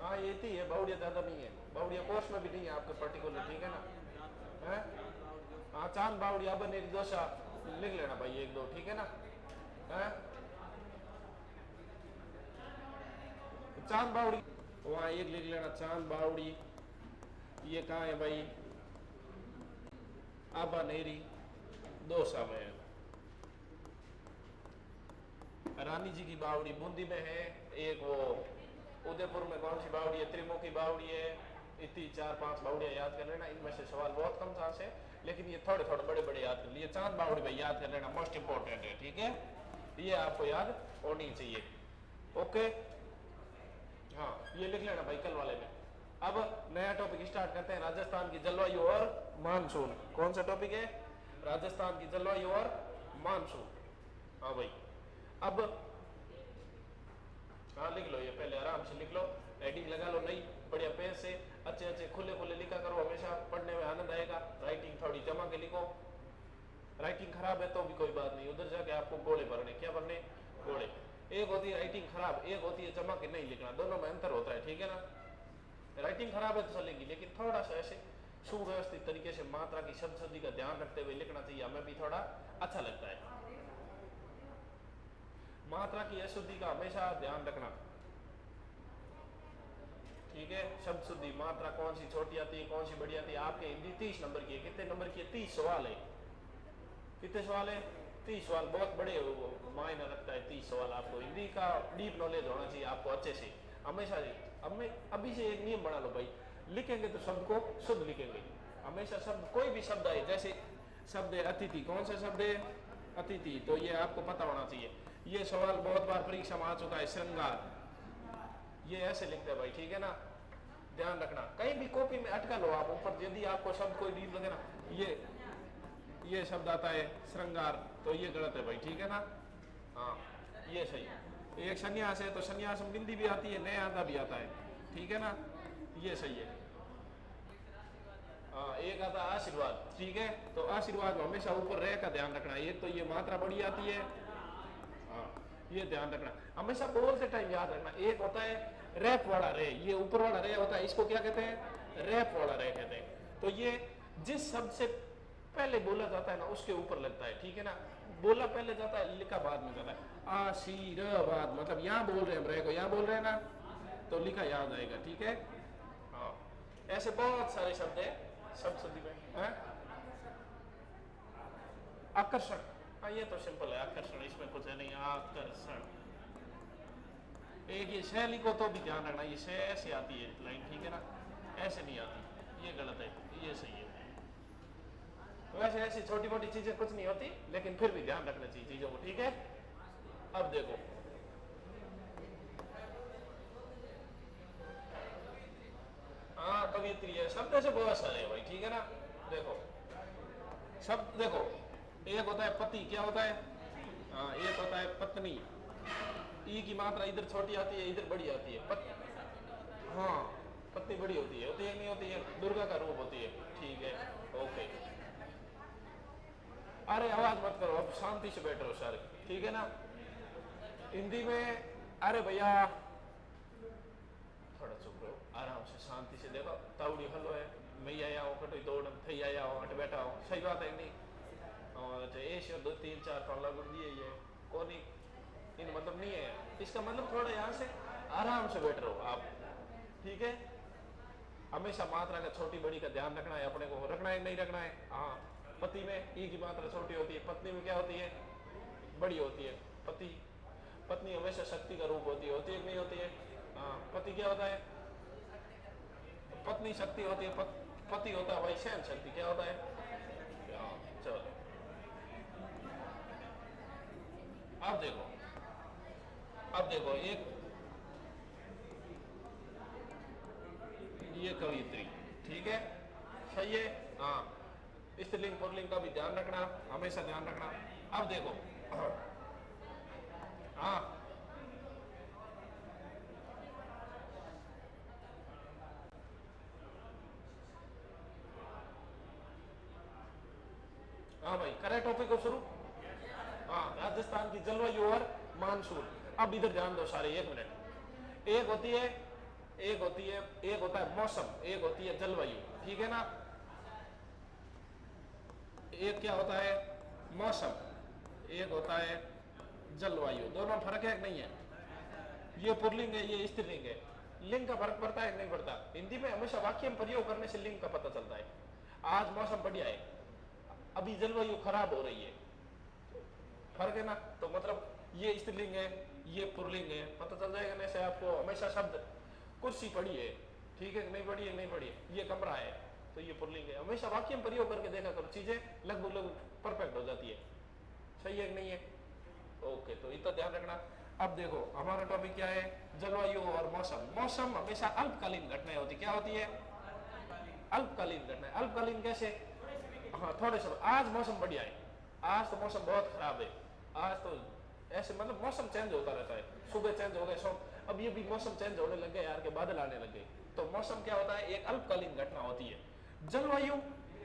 हाँ ये थी है, बावड़िया ज्यादा नहीं है, बावड़िया कोर्स में भी नहीं है आपके पर्टिकुलर, ठीक है ना? है हाँ चांद बावड़िया बन एक दो सा लिख लेना भाई, एक दो, ठीक है ना? है चांद बावड़ी वहाँ एक लिख लेना, चांद बावड़ी। ये कहाँ है भाई? आबा नेरी दो सा में है। रानी जी की बावड़ी बूंदी में है, एक वो उदयपुर में कौन सी बावड़ी है, त्रिमुखी बावड़ी है। इतनी चार पांच बावड़ियां याद कर लेना, इनमें से सवाल बहुत कम चांस है, लेकिन ये थोड़े थोड़े बड़े बड़े याद कर लिए। चांद बावड़ी भाई याद कर लेना, मोस्ट इंपॉर्टेंट है, ठीक है? ये आपको याद होनी चाहिए। ओके हाँ ये लिख लेना भाई कल वाले में। अब नया टॉपिक स्टार्ट करते हैं, राजस्थान की जलवायु और मानसून। कौन सा टॉपिक है? राजस्थान की जलवायु और मानसून। हाँ भाई अब हाँ लिख लो, ये पहले आराम से लिख लो, राइटिंग लगा लो नई बढ़िया पेज से, अच्छे अच्छे खुले खुले लिखा करो, हमेशा पढ़ने में आनंद आएगा। राइटिंग थोड़ी जमा के लिखो, राइटिंग खराब है तो भी कोई बात नहीं, उधर जाके आपको गोले भरने, क्या भरने? गोले। एक होती है राइटिंग खराब, एक होती है जमा के नहीं लिखना, दोनों में अंतर होता है, ठीक है ना? राइटिंग खराब है तो चलेगी, लेकिन थोड़ा सा ऐसे सुव्यवस्थित तरीके से मात्रा की शब्द शुद्धि का ध्यान रखते हुए लिखना चाहिए, हमें भी थोड़ा अच्छा लगता है। मात्रा की अशुद्धि का हमेशा ध्यान रखना, ठीक है? शब्द शुद्धि, मात्रा कौन सी छोटी आती है, कौन सी बड़ी आती है। आपके हिंदी 30 नंबर की है, कितने नंबर की है? 30 सवाल है। कितने सवाल है? 30 सवाल, बहुत बड़े मायने रखता है 30 सवाल। आपको हिंदी का डीप नॉलेज होना चाहिए आपको अच्छे से, हमेशा से। अब मैं अभी से एक नियम बना लो भाई, लिखेंगे तो शब्द को शुद्ध लिखेंगे हमेशा। शब्द कोई भी शब्द आए, जैसे शब्द है अतिथि, कौन सा शब्द है? अतिथि, तो ये आपको पता होना चाहिए। ये सवाल बहुत बार परीक्षा में आ चुका है, श्रृंगार, ये ऐसे लिखते हैं भाई, ठीक है ना? ध्यान रखना, कहीं भी कॉपी में अटका लो आप ऊपर, यदि आपको शब्द कोई डीप लगे ना, ये शब्द आता है श्रृंगार, तो ये गलत है भाई, ठीक है ना? हाँ ये सही। एक संन्यास है तो संन्यास में बिंदी भी आती है, नया आधा भी आता है, ठीक है ना? ये सही है। हाँ एक आता आशीर्वाद, ठीक है? तो आशीर्वाद में हमेशा ऊपर रह का ध्यान रखना। एक तो ये मात्रा बड़ी आती है, हाँ ये ध्यान रखना, हमेशा बोलते टाइम याद रखना। एक होता है रैप वाला रे, ये ऊपर वाला रे होता है, इसको क्या कहते हैं? रैप वाला रे कहते हैं। तो ये जिस शब्द से पहले बोला जाता है ना उसके ऊपर लगता है, ठीक है ना? बोला पहले जाता है, लिखा बाद में जाता है। आशीर्वाद मतलब यहाँ बोल रहे हैं, हम रे को यहाँ बोल रहे हैं ना, तो लिखा याद आएगा, ठीक है? हाँ ऐसे बहुत सारे शब्द है शब्द शुद्धि में, है? आकर्षण, हाँ ये तो सिंपल है, आकर्षण, इसमें कुछ है नहीं। आकर्षण, एक ये शैली को तो भी ध्यान रखना, ये शै ऐसे आती है लाइन, ठीक है ना? ऐसे नहीं आती, ये गलत है, ये सही है। वैसे ऐसी छोटी मोटी चीजें कुछ नहीं होती, लेकिन फिर भी ध्यान रखना चाहिए चीजों को, ठीक है? अब देखो हाँ कवियत्री है, शब्द ऐसे बहुत सारे हैं भाई, ठीक है ना? देखो शब्द देखो, एक होता है पति, क्या होता है? हाँ एक होता है पत्नी, ई की मात्रा इधर छोटी आती है, इधर बड़ी आती है। हाँ पत्नी बड़ी होती है नहीं होती है? दुर्गा का रूप होती है, ठीक है? ओके, अरे आवाज मत करो, अब शांति से बैठ रहो सारे, ठीक है ना? हिंदी में अरे भैया थोड़ा चुप रहो, आराम से शांति से देखो। ताउड़ी हलो है, मैं आया हूँ, कटोई दौड़ थी आया हूँ, हट बैठा हूँ, सही बात है नहीं? और ये शब्द 3 4 टोला गुड़ दिए, ये कौन इन मतलब नहीं है, इसका मतलब थोड़ा यहाँ से आराम से बैठ रहो आप, ठीक है? हमेशा मात्रा का छोटी बड़ी का ध्यान रखना है, अपने को रखना है नहीं रखना है। हाँ पति में ई की मात्रा छोटी होती है, पत्नी में क्या होती है? बड़ी होती है। पति, पत्नी हमेशा शक्ति का रूप होती है नहीं होती है? हाँ पति क्या होता है? पत्नी शक्ति होती है, पति होता है भाई सहन शक्ति, क्या होता है? हाँ चलो अब देखो एक ये कवियत्री, ठीक है? सही है? हाँ स्त्रीलिंग पुल्लिंग का भी ध्यान रखना, हमेशा ध्यान रखना। अब देखो हाँ हाँ भाई करेक्ट टॉपिक को शुरू। हाँ राजस्थान की जलवायु और मानसून। अब इधर ध्यान दो सारे, एक मिनट। एक होती है एक होती है, एक होता है मौसम, एक होती है जलवायु, ठीक है ना। एक क्या होता है मौसम, एक होता है जलवायु, दोनों फर्क है कि नहीं है। ये पुल्लिंग है, ये स्त्रीलिंग है, लिंग का फर्क पड़ता है कि नहीं पड़ता। हिंदी में हमेशा वाक्य में प्रयोग करने से लिंग का पता चलता है। आज मौसम बढ़िया है, अभी जलवायु खराब हो रही है, फर्क है ना। तो मतलब ये स्त्रीलिंग है, ये पुल्लिंग है, पता चल जाएगा ना ऐसे आपको। हमेशा शब्द कुर्सी पड़ी है, ठीक है, नहीं पड़ी है, नहीं पड़ी है, ये कमरा है, तो ये पुल्लिंग है। हमेशा वाक्य में प्रयोग करके देखा करो, चीजें लगभग परफेक्ट हो जाती है। सही है कि नहीं है। ओके, तो इतना ध्यान रखना। अब देखो हमारा टॉपिक क्या है, जलवायु और मौसम। मौसम हमेशा अल्पकालीन घटनाएं होती, क्या होती है, अल्पकालीन घटनाएं। अल्पकालीन कैसे, हाँ थोड़े समय। आज मौसम बढ़िया है, आज तो मौसम बहुत खराब है, आज तो ऐसे मतलब मौसम चेंज होता रहता है, सुबह चेंज हो गए, अब ये भी मौसम चेंज होने लग गए यार, के बादल आने लग गए। तो मौसम क्या होता है, एक अल्पकालीन घटना होती है। जलवायु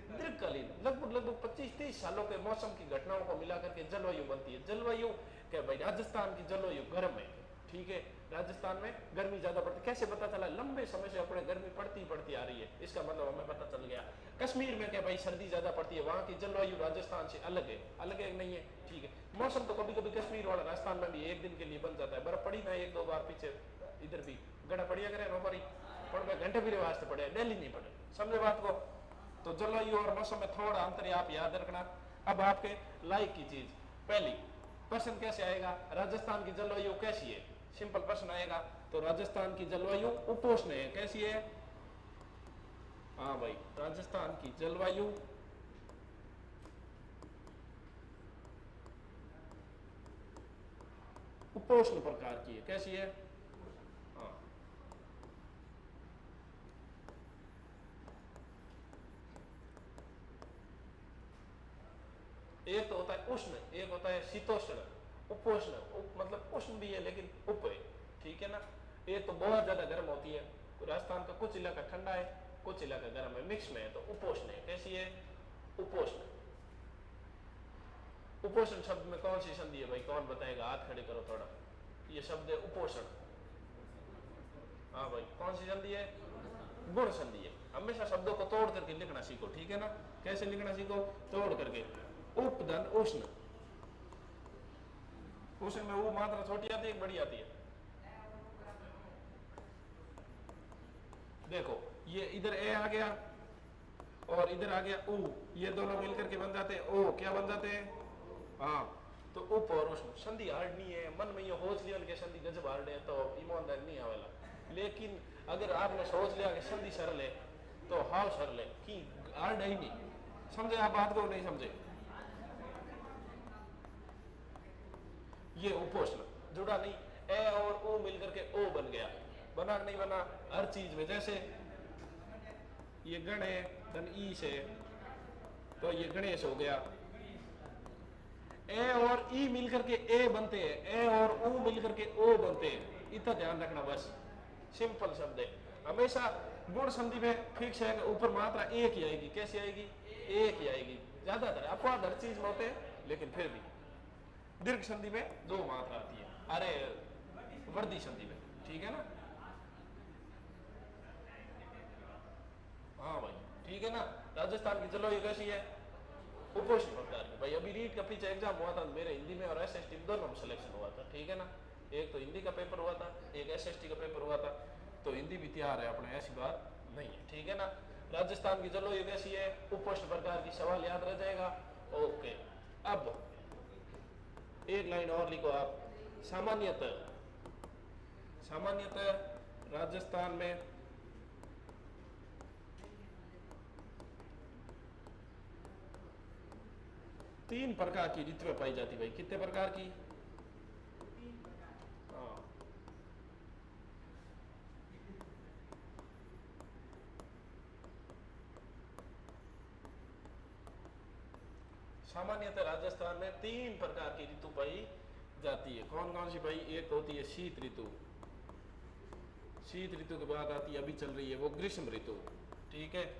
दीर्घकालीन, लगभग 25-30 सालों के मौसम की घटनाओं को मिलाकर के जलवायु बनती है। जलवायु क्या भाई, राजस्थान की जलवायु गर्म है, ठीक है, राजस्थान में गर्मी ज्यादा पड़ती। कैसे पता चला, लंबे समय से अपने गर्मी पड़ती आ रही है, इसका मतलब हमें पता चल गया। कश्मीर में क्या भाई सर्दी ज्यादा पड़ती है, वहां की जलवायु राजस्थान से अलग है नहीं है, ठीक है। मौसम तो कभी कभी कश्मीर वाला राजस्थान में भी एक दिन के लिए बन जाता है। बर्फ पड़ी ना एक दो बार पीछे, इधर भी गड़ा पड़िया करे नो पड़ी, पर घंटे भी वास्ते पड़े, डेली नहीं पड़े, समझे बात को। तो जलवायु और मौसम में थोड़ा अंतर आप याद रखना। अब आपके लाइक की चीज, पहली प्रश्न कैसे आएगा, राजस्थान की जलवायु कैसी है, सिंपल प्रश्न आएगा। तो राजस्थान की जलवायु उपोष्ण है, कैसी है, हाँ भाई, राजस्थान की जलवायु उपोष्ण प्रकार की है, कैसी है, हाँ। एक तो होता है उष्ण, एक होता है शीतोष्ण। उपोष्ण, मतलब उष्ण भी है लेकिन उप है, ठीक है ना। एक तो बहुत ज्यादा गर्म होती है, राजस्थान का कुछ इलाका ठंडा है, कुछ इलाका गर्म है, मिक्स में है, तो उपोष्ण है। कैसी है, उपोष्ण। उपोषण शब्द में कौन सी संधि है भाई, कौन बताएगा, हाथ खड़े करो थोड़ा। ये शब्द है उपोषण, हाँ भाई, कौन सी संधि है, गुण संधि है। हमेशा शब्दों को तोड़ करके लिखना सीखो, ठीक है ना। कैसे लिखना सीखो, तोड़ करके। उपधन उष्ण, उष्ण में वो मात्रा छोटी आती है बड़ी आती है। देखो ये इधर ए आ गया और इधर आ गया ऊ, ये दोनों मिलकर के बन जाते हैं ओ, क्या बन जाते हैं, हाँ। तो उप और उष्ण संधि हार्ड नहीं है, मन में ये सोच लिया कि संधि गजब हार्ड है तो ईमानदार नहीं आवेला। लेकिन अगर आपने सोच लिया कि संधि सरल है तो हाव सरल है कि हार्ड है ही नहीं। समझे आप बात को, नहीं समझे। ये उपोष्ण जुड़ा नहीं, ए और ओ मिलकर के ओ बन गया, बना नहीं बना, हर चीज में। जैसे ये गण है धन ई से, तो ये गणेश हो गया। ए और ई मिलकर के ए बनते हैं, ए और ओ मिलकर के ओ बनते हैं, इतना ध्यान रखना बस, सिंपल शब्द है। हमेशा गुण संधि में फिक्स है, ऊपर मात्रा एक ही आएगी। कैसी आएगी, एक ही आएगी। ज्यादातर अपवाद हर चीज में होते हैं, लेकिन फिर भी दीर्घ संधि में दो मात्रा आती है, अरे वर्दी संधि में, ठीक है ना। हाँ भाई, ठीक है ना। राजस्थान की जलवायु कैसी है, उपोष्ण प्रकार की। भाई अभी रीट का पीछे एग्जाम हुआ था मेरे, हिंदी में और एसएसटी दोनों में सिलेक्शन हुआ था, ठीक है ना। एक तो हिंदी का पेपर हुआ था, एक एसएसटी का पेपर हुआ था, तो हिंदी भी तैयार है अपने, ऐसी बात नहीं है, ठीक है ना। राजस्थान की जलवायु कैसी है, उपोष्ण प्रकार की, सवाल याद रह जाएगा। ओके, अब एक लाइन और लिखो आप। सामान्यतः राजस्थान में तीन प्रकार की ऋतुएं पाई जाती। भाई कितने प्रकार की, हाँ। सामान्यतः राजस्थान में तीन प्रकार की ऋतु पाई जाती है। कौन कौन सी भाई, एक होती है शीत ऋतु, शीत ऋतु के बाद आती है, अभी चल रही है वो ग्रीष्म ऋतु, ठीक है।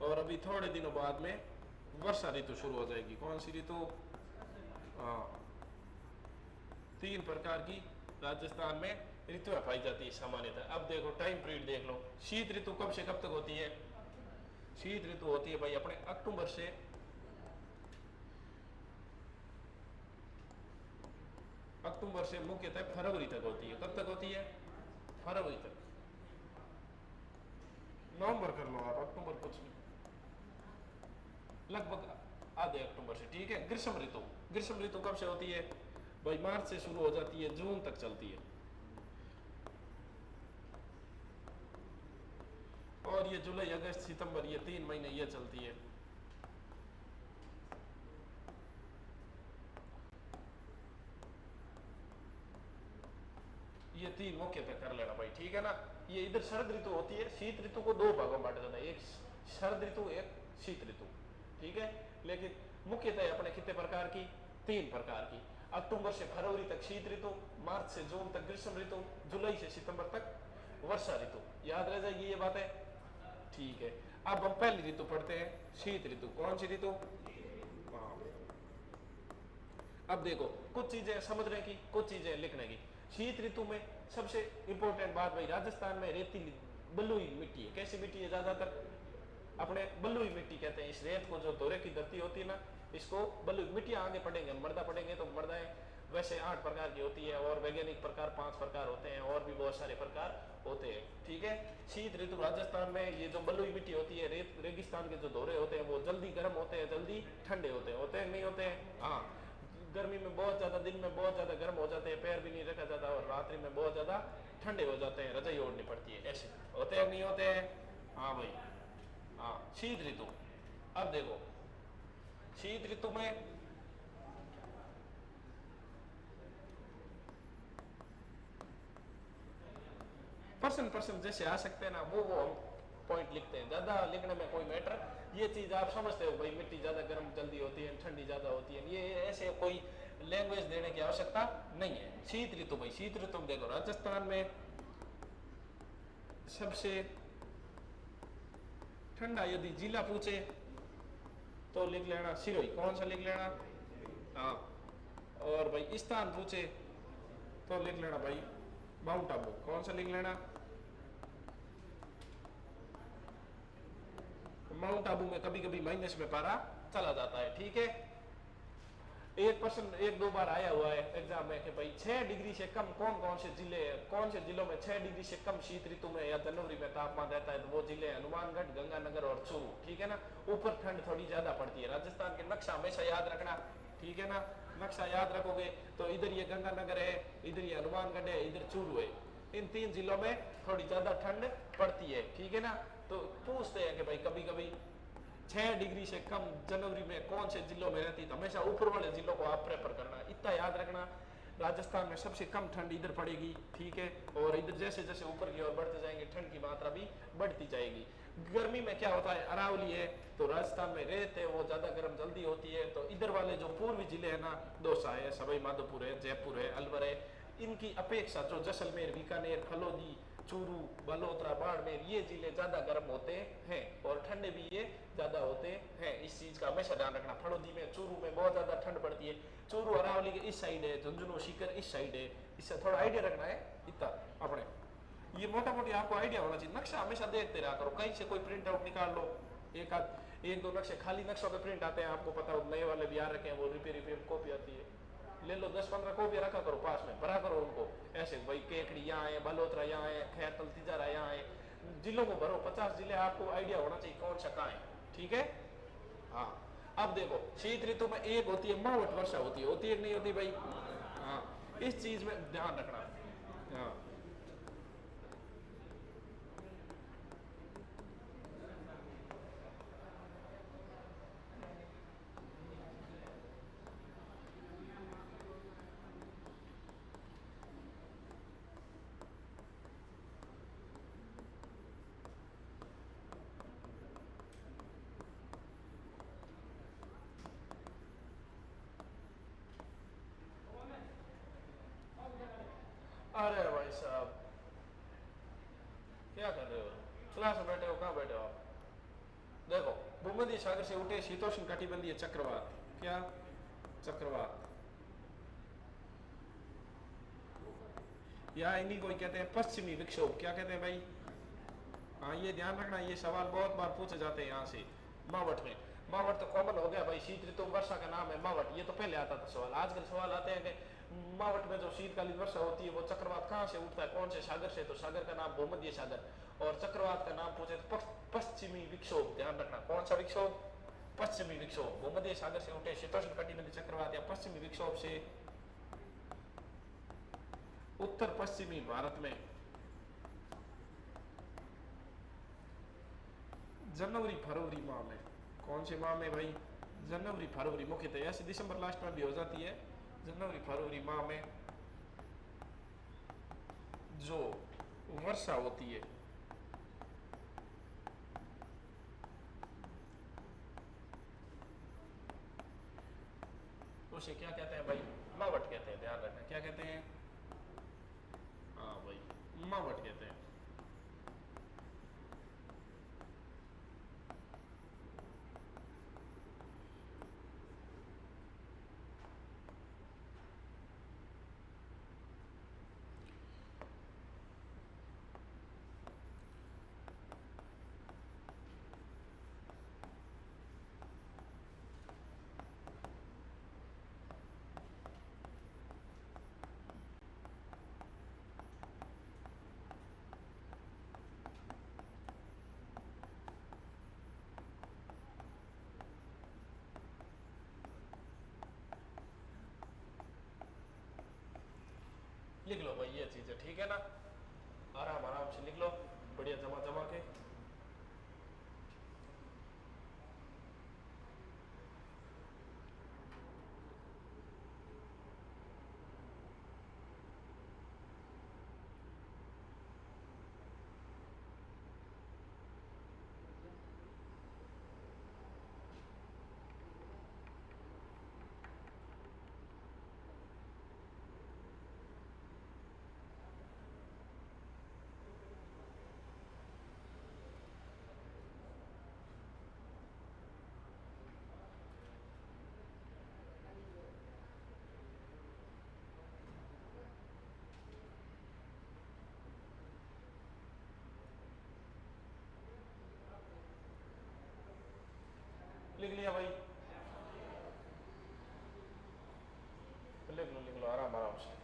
और अभी थोड़े दिनों बाद में वर्षा ऋतु शुरू हो जाएगी। कौन सी ऋतु, हाँ। तीन प्रकार की राजस्थान में ऋतुएं पाई जाती है सामान्यतः। अब देखो टाइम पीरियड देख लो, शीत ऋतु कब से कब तक होती है? शीत ऋतु होती है भाई अपने अक्टूबर से मुख्यतः फरवरी तक होती है। कब तक होती है? फरवरी तक। नवंबर कर लो आप, अक्टूबर कुछ नहीं, लगभग आधे अक्टूबर से, ठीक है। ग्रीष्म ऋतु कब से होती है भाई? मार्च से शुरू हो जाती है, जून तक चलती है। और ये जुलाई अगस्त सितंबर, ये 3 महीने ये चलती है। ये 3 मुख्यतः कर लेना भाई, ठीक है ना। ये इधर शरद ऋतु होती है। शीत ऋतु को 2 भागों में बांटा जाता है, एक शरद ऋतु, एक शीत ऋतु, ठीक है। लेकिन मुख्यतः अपने कितने प्रकार की? 3 प्रकार की। अक्टूबर से फरवरी तक शीत ऋतु, मार्च से जून तक ग्रीष्म ऋतु, जुलाई से सितंबर तक वर्षा ऋतु। याद रह जाएगी ये बातें, ठीक है। अब हम पहली ऋतु पढ़ते हैं, शीत ऋतु। कौन सी ऋतु? अब देखो कुछ चीजें समझने की, कुछ चीजें लिखने की। शीत ऋतु में सबसे इंपॉर्टेंट बात भाई, राजस्थान में रेतीली बलुई मिट्टी है। कैसी मिट्टी है? ज्यादातर अपने बलुई मिट्टी कहते हैं। इस रेत को, जो दोरे की धरती होती है ना, इसको बलुई मिट्टी। आगे पढ़ेंगे, मृदा पढ़ेंगे तो मृदाएं वैसे 8 प्रकार की होती है, और वैज्ञानिक प्रकार 5 प्रकार होते हैं, और भी बहुत सारे प्रकार होते हैं, ठीक है। शीत ऋतु राजस्थान में ये जो बलुई मिट्टी होती है, रेगिस्तान के जो दौरे होते हैं, वो जल्दी गर्म होते हैं, जल्दी ठंडे होते हैं नहीं होते हैं? हाँ, गर्मी में बहुत ज्यादा, दिन में बहुत ज्यादा गर्म हो जाते हैं, पैर भी नहीं रखा जाता, और रात्रि में बहुत ज्यादा ठंडे हो जाते हैं, रजाई ओढ़नी पड़ती है। ऐसे होते हैं नहीं होते हैं? हाँ भाई, हाँ। शीत ऋतु, अब देखो शीत ऋतु में पर्सन जैसे आ सकते हैं ना, वो हम पॉइंट लिखते हैं। ज्यादा लिखने में कोई मैटर, ये चीज आप समझते हो भाई, मिट्टी ज्यादा गर्म जल्दी होती है, ठंडी ज्यादा होती है, ये ऐसे कोई लैंग्वेज देने की आवश्यकता नहीं है। शीत ऋतु भाई, शीत ऋतु में देखो राजस्थान में सबसे ठंडा यदि जिला पूछे तो लिख लेना सिरोही। कौन सा लिख लेना? हाँ। और भाई स्थान पूछे तो लिख लेना भाई माउंट आबू। कौन सा लिख लेना? माउंट आबू में कभी कभी माइनस में पारा चला जाता है, ठीक है। एक पर्सन 1-2 बार आया हुआ है एग्जाम में कि भाई 6 डिग्री से कम कौन से जिलों में 6 डिग्री से कम शीत ऋतु में या जनवरी में तापमान रहता है, तो वो जिले हनुमानगढ़, गंगानगर और चूरू, ठीक है ना। ऊपर ठंड थोड़ी ज्यादा पड़ती है। राजस्थान के नक्शा हमेशा याद रखना, ठीक है ना। नक्शा याद रखोगे तो इधर ये गंगानगर है, इधर ये हनुमानगढ़ है, इधर चूरू है। इन 3 जिलों में थोड़ी ज्यादा ठंड पड़ती है, ठीक है ना। तो पूछते हैं कि भाई कभी कभी 6 डिग्री से कम जनवरी में कौन से जिलों में रहती है, तो हमेशा ऊपर वाले जिलों को आप प्रेफर करना। इतना याद रखना, राजस्थान में सबसे कम ठंड इधर पड़ेगी, ठीक है। और इधर जैसे जैसे ऊपर की ओर बढ़ते जाएंगे, ठंड की मात्रा भी बढ़ती जाएगी। गर्मी में क्या होता है? अरावली है तो राजस्थान में रेत है, वो ज्यादा गर्म जल्दी होती है। तो इधर वाले जो पूर्वी जिले है ना, दौसा है, सवाई माधोपुर है, जयपुर है, अलवर है, इनकी अपेक्षा जो जैसलमेर, बीकानेर, फलोदी, चूरू, बलोत्रा, बाड़मेर, ये जिले ज्यादा गर्म होते हैं और ठंडे भी ये ज्यादा होते हैं। इस चीज का हमेशा ध्यान रखना। फलोदी में, चूरू में बहुत ज्यादा ठंड पड़ती है। चूरू अरावली के इस साइड है, झुंझुनू सीकर इस साइड है। इससे थोड़ा आइडिया रखना है इतना अपने, ये मोटा मोटी आपको आइडिया होना चाहिए। नक्शा हमेशा देखते रहा करो, कहीं से कोई प्रिंट आउट निकाल लो। एक दो नक्शे खाली नक्शों के प्रिंट आते हैं, आपको पता हो, नए वाले भी आ रखे हैं, वो रिपेयर कॉपी आती है, ले लो। 10-15 कॉपी रखा करो पास में, भरा करो उनको ऐसे। भाई केकड़ी यहाँ है, बलोत्रा यहाँ है, खैरतल, तिजारा यहाँ है, जिलों को भरो। 50 जिले, आपको आइडिया होना चाहिए कौन सा कहाँ है, ठीक है। हाँ, अब देखो शीत ऋतु में एक होती है मावट वर्षा, होती है नहीं होती भाई? हाँ, इस चीज में ध्यान रखना। हाँ, अरे भाई साहब क्या कर रहे हो? क्लास में बैठे हो? कहाँ बैठे हो आप? देखो, भूमध्य सागर से उठे शीतोष्ण कटिबंधीय चक्रवात। क्या? चक्रवात। या इन्हीं को कहते हैं पश्चिमी विक्षोभ। क्या कहते हैं भाई? हाँ, ये ध्यान रखना, ये सवाल बहुत बार पूछे जाते हैं यहाँ से। मावट में, मावट तो कॉमन हो गया भाई, शीत ऋतु वर्षा का नाम है मावट, ये तो पहले आता था सवाल। आजकल सवाल आते हैं कि मावट में जो शीतकालीन वर्षा होती है वो चक्रवात कहाँ से उठता है, कौन से सागर से? तो सागर का नाम भूमध्य सागर, और चक्रवात का नाम पूछे तो पश्चिमी विक्षोभ। ध्यान रखना, कौन सा विक्षोभ? पश्चिमी विक्षोभ। भूमध्य सागर से उठे शीतोष्ण कटिबंधीय चक्रवात या पश्चिमी विक्षोभ से उत्तर पश्चिमी भारत में जनवरी फरवरी माह में, कौन से माह में भाई? जनवरी फरवरी, मुख्यतः ऐसे दिसंबर लास्ट में भी हो जाती है, जनवरी फरवरी माह में जो वर्षा होती है उसे क्या कहते हैं भाई? मावट कहते हैं। ध्यान रखना, क्या कहते हैं? हाँ भाई, मावट कहते हैं। लिख लो भाई, ये चीज है, ठीक है ना? आराम आराम से लिख लो, बढ़िया जमा जमा के। लिख लिया भाई? लिख लो आराम आराम से।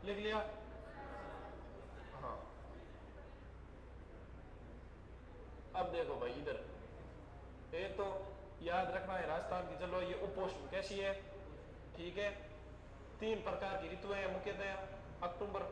लिख लिया? हाँ, अब देखो भाई, इधर एक तो याद रखना है राजस्थान की, चलो ये उपोष्ण कैसी है, ठीक है? 3 प्रकार की ऋतु है मुख्यतः। अक्टूबर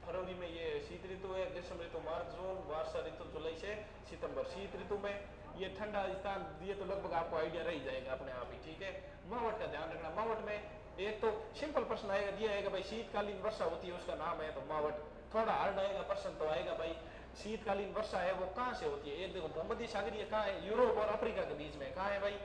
फरवरी में ये शीत ऋतु है, ग्रीष्म ऋतु मार्च जून, वर्षा ऋतु जुलाई से सितंबर। शीत ऋतु में ये ठंडा स्थान दिए तो लगभग आपको आइडिया रह जाएगा अपने आप ही, ठीक है? मावट का ध्यान रखना, मावट में एक तो सिंपल प्रश्न आएगा, दिया आएगा भाई शीतकालीन वर्षा होती है उसका नाम है तो मावट। थोड़ा हार्ड आएगा प्रश्न तो आएगा भाई शीतकालीन वर्षा है वो कहाँ से होती है? एक देखो, भूमध्य सागरीय कहाँ है? यूरोप और अफ्रीका के बीच में। कहाँ है भाई?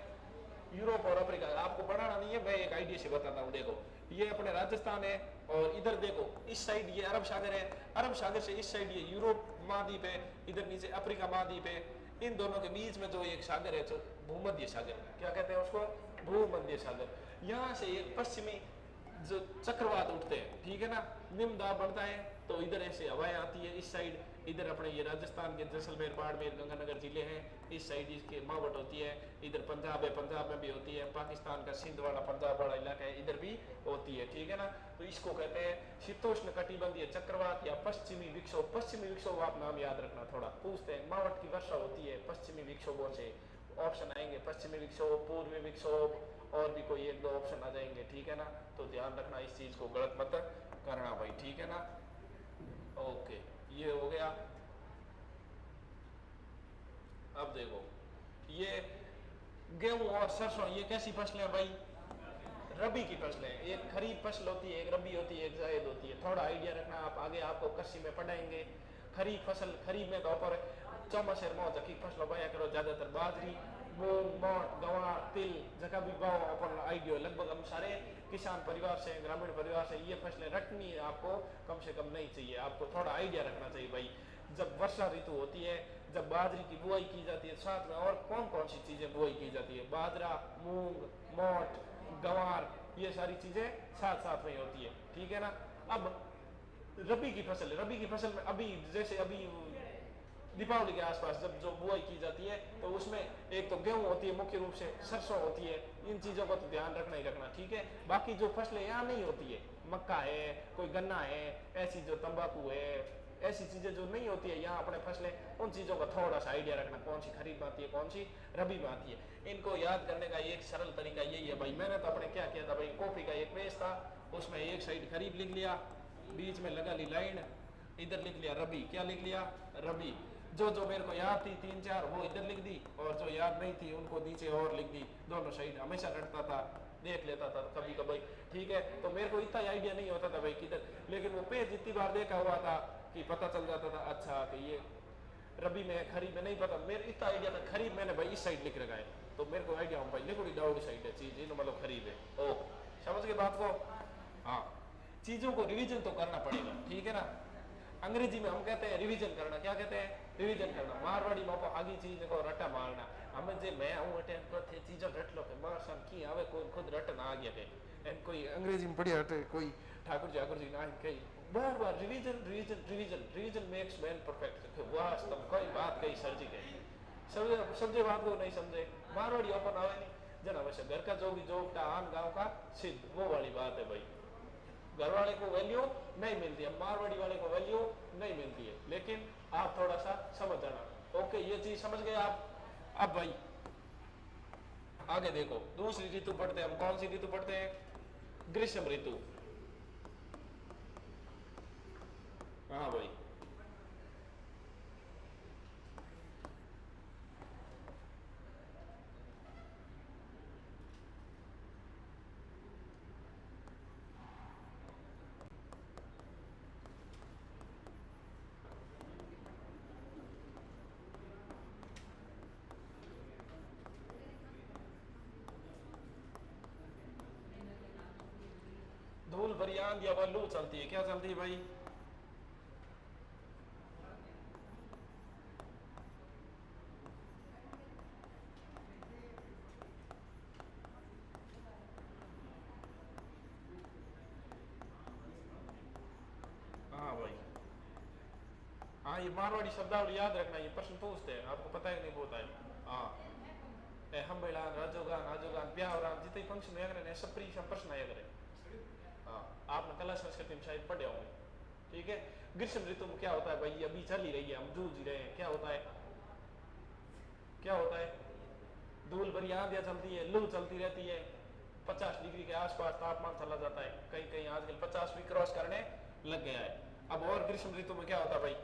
यूरोप और अफ्रीका। आपको बढ़ाना नहीं है, मैं एक आइडिया से बताता हूँ। देखो, ये अपने राजस्थान है, और इधर देखो इस साइड ये अरब सागर है, अरब सागर से इस साइड ये यूरोप महाद्वीप है, इधर नीचे अफ्रीका महाद्वीप है। इन दोनों के बीच में जो एक सागर है तो भूमध्य सागर, क्या कहते हैं उसको? भूमध्य सागर। यहाँ से एक पश्चिमी जो चक्रवात उठते हैं, ठीक है ना, निम्न दाब बढ़ता है तो इधर ऐसे हवाएं आती है इस साइड, इधर अपने ये राजस्थान के जैसलमेर, बाड़मेर, गंगानगर जिले हैं, इस साइड इसके मावट होती है। इधर पंजाब है, पंजाब में भी होती है, पाकिस्तान का सिंध वाला पंजाब वाला इलाका है, इधर भी होती है, ठीक है ना? तो इसको कहते हैं शीतोष्ण कटिबंधीय चक्रवात या पश्चिमी विक्षोभ। पश्चिमी विक्षोभ आप नाम याद रखना, थोड़ा पूछते हैं, मावट की वर्षा होती है पश्चिमी विक्षोभों से। ऑप्शन आएंगे पश्चिमी विक्षोभ, पूर्वी विक्षोभ, और भी कोई 1-2 ऑप्शन आ जाएंगे, ठीक है ना? तो ध्यान रखना, इस चीज को गलत मत करना भाई, ठीक है ना? ओके, ये हो गया। अब देखो, ये गेहूं और सरसों ये कैसी फसलें हैं भाई? रबी की फसलें। एक खरीफ फसल होती है, एक रबी होती है, एक जायद होती है। थोड़ा आइडिया रखना, आप आगे आपको कृषि में पढ़ाएंगे। खरीफ फसल, खरीफ में तो पर चौमासेर में जकी फसल बोया करो, ज्यादातर बाजरी, मूंग, मोट, गंवार, तिल जगह भी भाव अपन आइडियो लगभग हम सारे किसान परिवार से, ग्रामीण परिवार से ये फसलें रटनी आपको कम से कम नहीं चाहिए। आपको थोड़ा आइडिया रखना चाहिए भाई। जब वर्षा ऋतु होती है, जब बाजरे की बुआई की जाती है, साथ में और कौन कौन सी चीजें बुआई की जाती है, बाजरा, मूंग, मोट, गंवार, ये सारी चीजें साथ साथ में होती है, ठीक है ना। अब रबी की फसल, रबी की फसल में अभी जैसे अभी दीपावली के आसपास जब जो बुआई की जाती है तो उसमें एक तो गेहूं होती है, मुख्य रूप से सरसों होती है, इन चीज़ों का तो ध्यान रखना ही रखना, ठीक है। बाकी जो फसलें यहाँ नहीं होती है, मक्का है, कोई गन्ना है, ऐसी जो तंबाकू है, ऐसी चीज़ें जो नहीं होती है यहाँ अपने फसलें, उन चीज़ों का थोड़ा सा आइडिया रखना, कौन सी खरीफ में आती है, कौन सी रबी में आती है। इनको याद करने का एक सरल तरीका यही है भाई। मैंने तो अपने क्या किया था भाई, कॉपी का एक पेज था, उसमें एक साइड खरीफ लिख लिया, बीच में लगा ली लाइन, इधर लिख लिया रबी, क्या लिख लिया, रबी। जो जो मेरे को याद थी 3-4 वो इधर लिख दी, और जो याद नहीं थी उनको नीचे और लिख दी। दोनों साइड हमेशा रटता था, देख लेता था कभी कभी, ठीक है। तो मेरे को इतना आइडिया नहीं होता था भाई किधर, लेकिन वो पेज इतनी बार देखा हुआ था कि पता चल जाता था, अच्छा कि ये रबी में, खरीफ में नहीं पता, मेरे इतना आइडिया था। खरीफ मैंने भाई इस साइड लिख रखा है, तो मेरे को आइडिया हो भाई लिखोड़ी डाउडी साइड है चीज, इन मतलब खरीफ है। ओ समझ गए बात को। हाँ, चीजों को रिवीजन तो करना पड़ेगा, ठीक है ना। अंग्रेजी में हम कहते हैं रिवीजन करना, क्या कहते हैं, रिवीजन करना। मारवाड़ी में आगे चीज को रटा मारना। हमें जे मैं हूं अटे थे चीजों रट लो के मार सन की आवे, कोई खुद रटना आ गया के एंड कोई अंग्रेजी में पढ़िया हटे, कोई ठाकुर जी ना कही बार बार revision revision revision, revision makes man perfect. वास्तव कोई बात कही सर जी के समझे बात को नहीं समझे, मारवाड़ी ओपन आवे नहीं जना, वैसे घर का जो भी जोगटा आन गाँव का सिद्ध, वो वाली बात है भाई। घर वाले को वैल्यू नहीं मिलती है, मारवाड़ी वाले को वैल्यू नहीं मिलती है, लेकिन आप थोड़ा सा समझ जाना। ओके, ये चीज समझ गए आप। अब भाई आगे देखो, दूसरी ऋतु पढ़ते हैं हम। कौन सी ऋतु पढ़ते हैं, ग्रीष्म ऋतु। हाँ भाई, धूल भरी आंधी या लू चलती है, क्या चलती है भाई, हाँ भाई। हाँ, ये मारवाड़ी शब्दावली याद रखना, ये प्रश्न पूछते हैं, आपको पता है नहीं होता है। हाँ, हम बैलान, राजोगान, राजोगान, ब्याहरान, जितने फंक्शन आया करें सब प्री प्रश्न आया करें। हाँ, आपने कला संस्कृति में शायद पढ़े होंगे, ठीक है। ग्रीष्म ऋतु में क्या होता है भाई, अभी चल ही रही है, हम जूझ ही रहे हैं। क्या होता है, क्या होता है, धूल भरी आंधियां चलती है, लू चलती रहती है, 50 डिग्री के आसपास तापमान चला जाता है, कहीं कहीं आजकल 50 भी क्रॉस करने लग गया है। अब और ग्रीष्म ऋतु में क्या होता है भाई,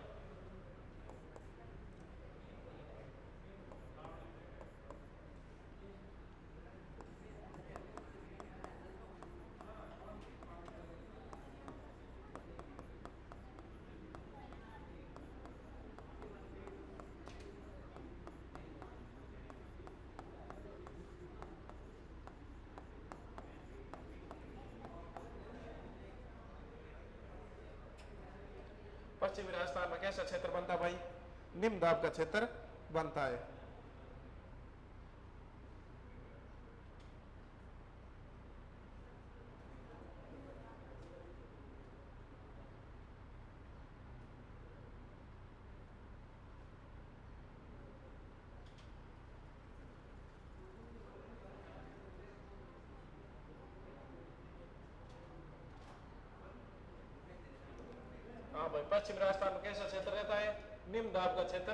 पश्चिमी राजस्थान में कैसा क्षेत्र बनता है भाई, निम्न दाब का क्षेत्र बनता है। हाँ भाई, पश्चिम राजस्थान में कैसा क्षेत्र रहता है, निम्न दाब का क्षेत्र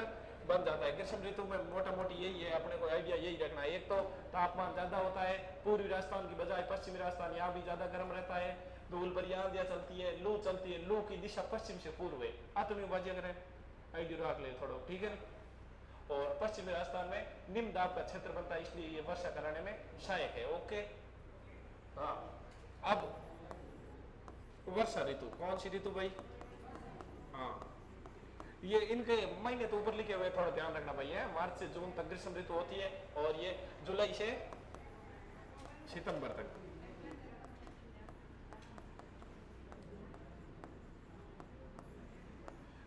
बन जाता है। ग्रीष्म ऋतु में मोटा मोटी यही है, अपने को आइडिया यही रखना है। एक तो तापमान ज्यादा होता है, पूर्वी राजस्थान की बजाय पश्चिमी राजस्थान यहाँ भी ज्यादा गर्म रहता है, धूल भरी आंधियां चलती है, लू चलती है, लू की दिशा पश्चिम से पूर्व है। आत्मविभाज्य करें, आइडिया रख ले थोड़ा, ठीक है ना। और पश्चिमी राजस्थान में निम्न दाब का क्षेत्र बनता है, इसलिए ये वर्षा कराने में सहायक है। ओके, हाँ। अब वर्षा ऋतु, कौन सी ऋतु भाई, हाँ, ये इनके महीने तो ऊपर लिखे हुए, थोड़ा ध्यान रखना भाई है। मार्च से जून तक ग्रीष्म ऋतु होती है और ये जुलाई से सितंबर तक।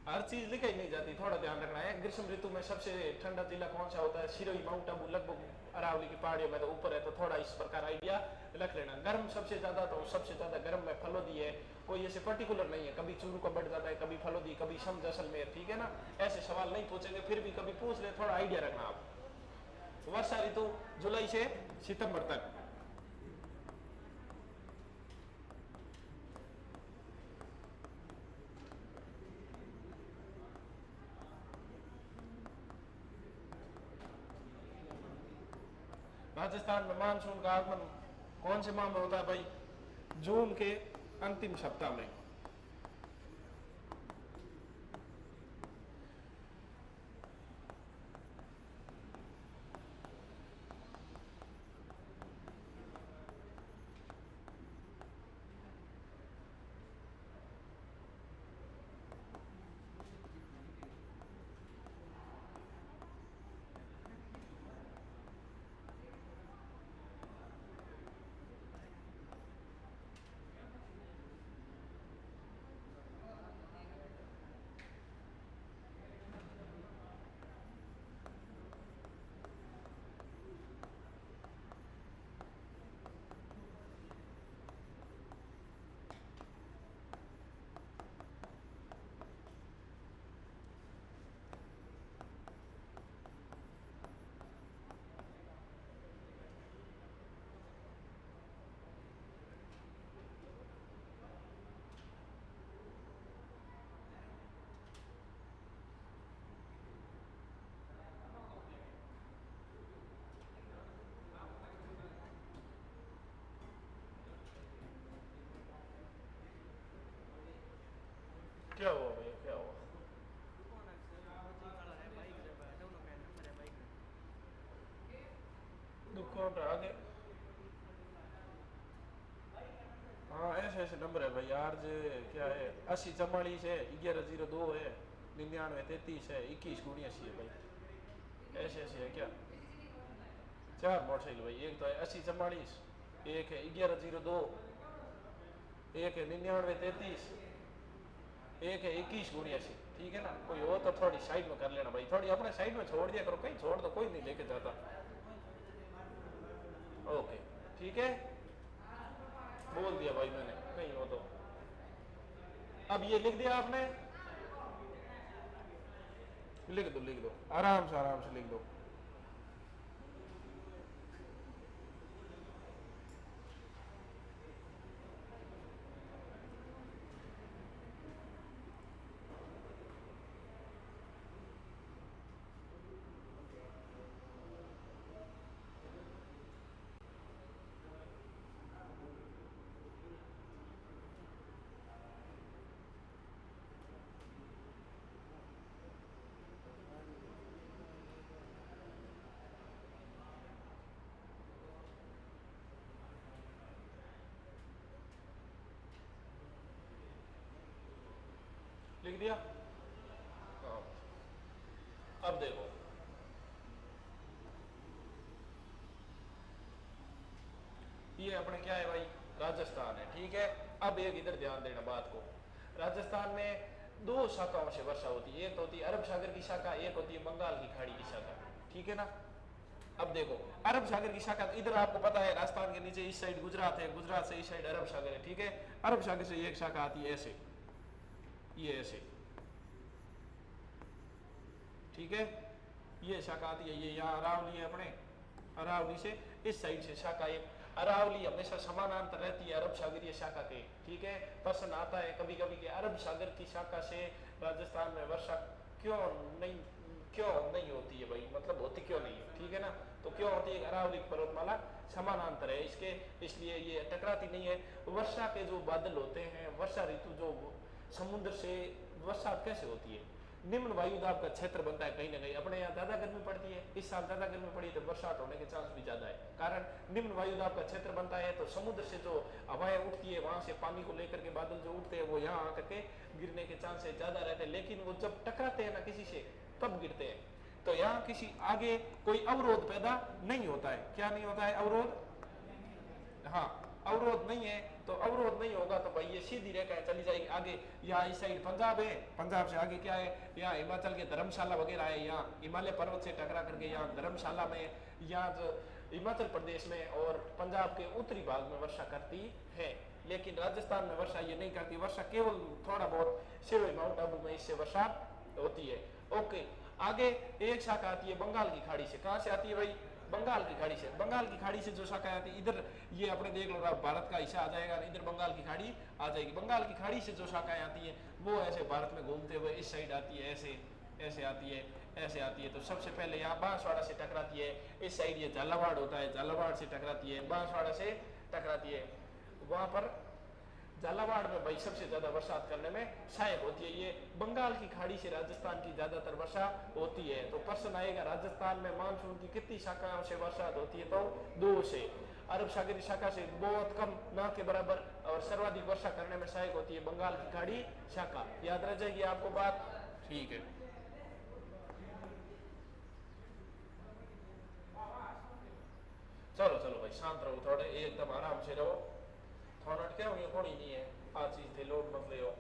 हर चीज लिखाई नहीं जाती, थोड़ा ध्यान रखना है। ग्रीष्म ऋतु में सबसे ठंडा जिला कौन सा होता है? सिरोही, माउंट आबू, लगभग अरावली की पहाड़ियों में तो ऊपर है, तो थोड़ा इस प्रकार आइडिया रख लेना। गर्म सबसे ज्यादा, तो सबसे ज्यादा गर्म में फलोदी है, कोई ऐसे पर्टिकुलर नहीं है, कभी चूरू का बढ़ जाता है, कभी फलोदी, कभी शम जैसलमेर, ठीक है ना। ऐसे सवाल नहीं पूछेंगे, फिर भी कभी पूछ ले, थोड़ा आइडिया रखना आप। वर्षा ऋतु जुलाई से सितंबर तक। राजस्थान में मानसून का आगमन कौन से माह में होता है भाई? जून के अंतिम सप्ताह में। क्या हुआ भैया, क्या हुआ? दुख कौन रहा आगे? हाँ ऐसे ऐसे नंबर है भाई यार, जे क्या है, 80 44 है, 1102 है, 99 33 है, 21 79 है भाई। ऐसे ऐसे है क्या? 4 मोटरसाइकिल भाई, एक तो है 80 44, एक है 1102, एक है 99 33, एक है 21 79, ठीक है ना। कोई हो तो थोड़ी साइड में कर लेना भाई, थोड़ी अपने साइड में छोड़ दिया करो, कहीं छोड़ दो, कोई नहीं लेके जाता। ओके ठीक है, बोल दिया भाई मैंने, कहीं हो तो। अब ये लिख दिया आपने, लिख दो लिख दो, आराम से लिख दो। लिख दिया? हाँ। अब देखो, ये अपने क्या है भाई? राजस्थान है, ठीक है। अब एक इधर ध्यान देना बात को, राजस्थान में 2 शाखाओं से वर्षा होती है, एक होती है अरब सागर की शाखा, एक होती है बंगाल की खाड़ी की शाखा, ठीक है ना। अब देखो, अरब सागर की शाखा इधर आपको पता है, राजस्थान के नीचे इस साइड गुजरात है, गुजरात से इस साइड अरब सागर है, ठीक है। अरब सागर से एक शाखा आती है ऐसे, ये ऐसे, ठीक है। ये शाखा आती है, ये यहाँ अरावली है अपने, अरावली से इस साइड से शाखा एक, अरावली हमेशा समानांतर रहती है अरब सागरीय शाखा के, ठीक है। प्रश्न आता है कभी कभी कि अरब सागर की शाखा से राजस्थान में वर्षा क्यों नहीं होती है भाई, मतलब होती क्यों नहीं है, ठीक है ना। तो क्यों होती है? अरावली पर्वतमाला समानांतर है इसके, इसलिए ये टकराती नहीं है। वर्षा के जो बादल होते हैं, वर्षा ऋतु जो समुद्र से वर्षा कैसे होती है? निम्न वायु दाब का क्षेत्र बनता है कहीं ना कहीं। अपने यहाँ ज्यादा गर्मी पड़ती है, इस साल ज्यादा गर्मी पड़ी तो बरसात होने के चांस भी ज्यादा है, कारण निम्न वायु दाब का क्षेत्र बनता है। तो समुद्र से जो हवाएं उठती है, वहां से पानी को लेकर के बादल जो उठते हैं वो यहाँ आकर के गिरने के चांसेस ज्यादा रहते हैं, लेकिन वो जब टकराते हैं ना किसी से तब गिरते हैं। तो यहाँ किसी आगे कोई अवरोध पैदा नहीं होता है। क्या नहीं होता है? अवरोध, हाँ अवरोध नहीं है। तो अवरोध नहीं होगा तो भाई ये सीधी रेखा चली जाएगी आगे। यहाँ इस साइड पंजाब है, पंजाब से आगे क्या है, यहाँ हिमाचल के धर्मशाला वगैरह है, यहाँ हिमालय पर्वत से टकरा करके यहाँ धर्मशाला में, यहाँ जो हिमाचल प्रदेश में और पंजाब के उत्तरी भाग में वर्षा करती है। लेकिन राजस्थान में वर्षा ये नहीं करती, वर्षा केवल थोड़ा बहुत सिरोही माउंट आबू में इससे वर्षा होती है। ओके, आगे एक शाखा आती है बंगाल की खाड़ी से। कहाँ से आती है भाई? बंगाल की खाड़ी से। बंगाल की खाड़ी से जो शाखा आती है इधर, ये अपने देख लो भारत का हिस्सा आ जाएगा, इधर बंगाल की खाड़ी आ जाएगी। बंगाल की खाड़ी से जो शाखाएं आती है वो ऐसे भारत में घूमते हुए इस साइड आती है, ऐसे ऐसे आती है, ऐसे आती है। तो सबसे पहले यहाँ बांसवाड़ा से टकराती है, इस साइड ये झालावाड़ होता है, झालावाड़ से टकराती है, बांसवाड़ा से टकराती है। वहां पर झालावाड़ में भाई सबसे ज्यादा बरसात करने में सहायक होती है। ये बंगाल की खाड़ी से राजस्थान की ज्यादातर वर्षा होती है। तो प्रश्न आएगा राजस्थान में मानसून की कितनी शाखाओं से बरसात होती है? तो 2 से। अरब सागरीय शाखा से बहुत कम, ना के बराबर, और सर्वाधिक वर्षा करने में सहायक होती है बंगाल की खाड़ी शाखा। याद रह जाएगी आपको बात? ठीक है, चलो चलो भाई शांत रहो, थोड़े एकदम आराम से रहो। थोड़ा क्या हुई होनी नहीं है, आ चीज थे लोड मत ले हो।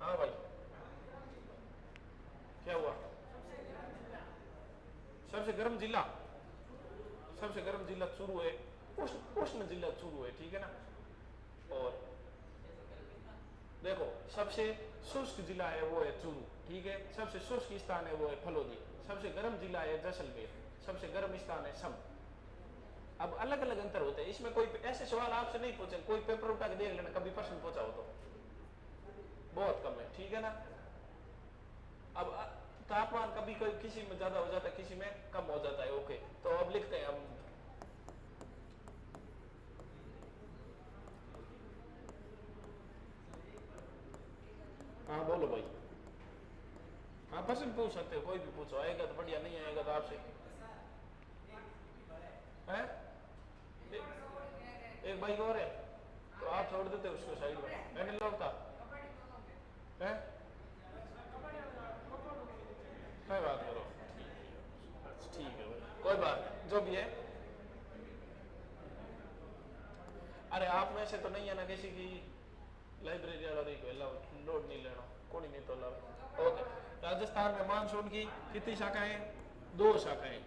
हाँ भाई, क्या हुआ? सबसे गर्म जिला, सबसे गर्म जिला चूरू है, उष्ण जिला चूरू है, ठीक है ना। और देखो सबसे शुष्क जिला है वो है चूरू, ठीक है। सबसे शुष्क स्थान है वो है फलोदी। सबसे गर्म जिला है जैसलमेर। सबसे गर्म स्थान है सम। अब अलग अलग अंतर होते हैं इसमें। कोई ऐसे सवाल आपसे नहीं पूछे, कोई पेपर उठा के देख लेना, कभी प्रश्न पूछा हो तो बहुत कम है, ठीक है ना। अब तापमान कभी कोई किसी में ज्यादा हो जाता है, किसी में कम हो जाता है। ओके, तो अब लिखते हैं हम। हाँ बोलो भाई। हाँ प्रश्न पूछ सकते हो, कोई भी पूछो, आएगा तो बढ़िया, नहीं आएगा तो आपसे है। एक भाई और है तो आप छोड़ देते उसको साइड में, मैंने लोग था है, मैं बात करो, ठीक है भाई, कोई बात जो भी है। अरे आप में से तो नहीं है ना किसी की लाइब्रेरी वाला देखो, लोड नहीं लेना, कौन नहीं तो ला। ओके, राजस्थान में मानसून की कितनी शाखाएं? 2 शाखाएं।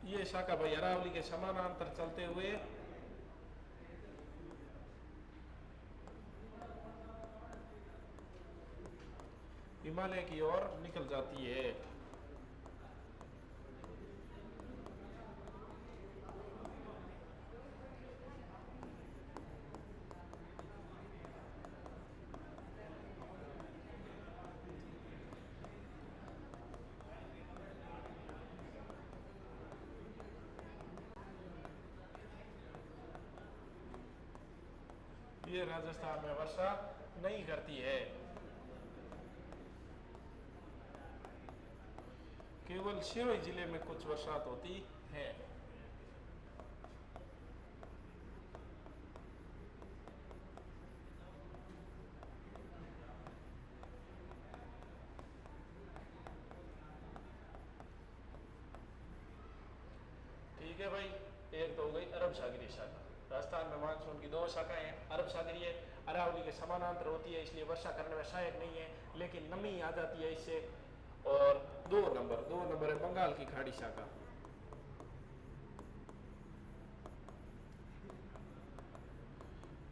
ये शाखा भाई अरावली के समानांतर चलते हुए हिमालय की ओर निकल जाती है। ये राजस्थान में वर्षा नहीं करती है, केवल सिरोही जिले में कुछ बरसात होती है। ठीक है भाई, एक तो हो गई अरब सागरीय शाखा। राजस्थान में मानसून की 2 शाखाएं हैं, अरब सागरीय अरावली के समानांतर होती है, इसलिए वर्षा करने में सहायक नहीं है, लेकिन नमी आ जाती है इससे। और 2 नंबर है बंगाल की खाड़ी शाखा।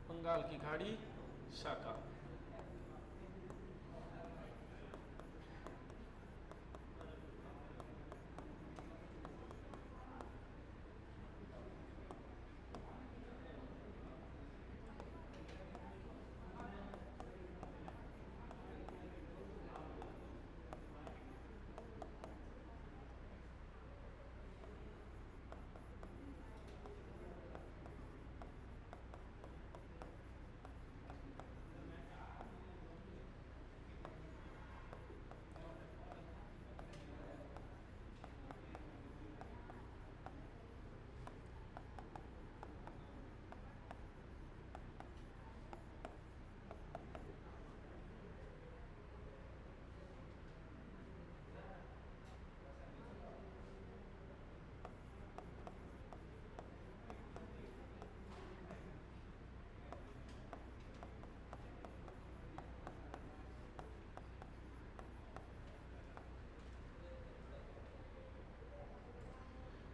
बंगाल की खाड़ी शाखा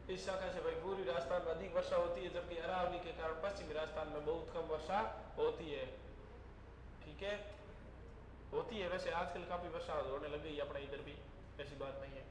इस शाखा से भाई पूर्वी राजस्थान में अधिक वर्षा होती है, जबकि अरावली के कारण पश्चिमी राजस्थान में बहुत कम वर्षा होती है। ठीक है, होती है वैसे आजकल काफी वर्षा होने लग गई अपने इधर भी, ऐसी बात नहीं है।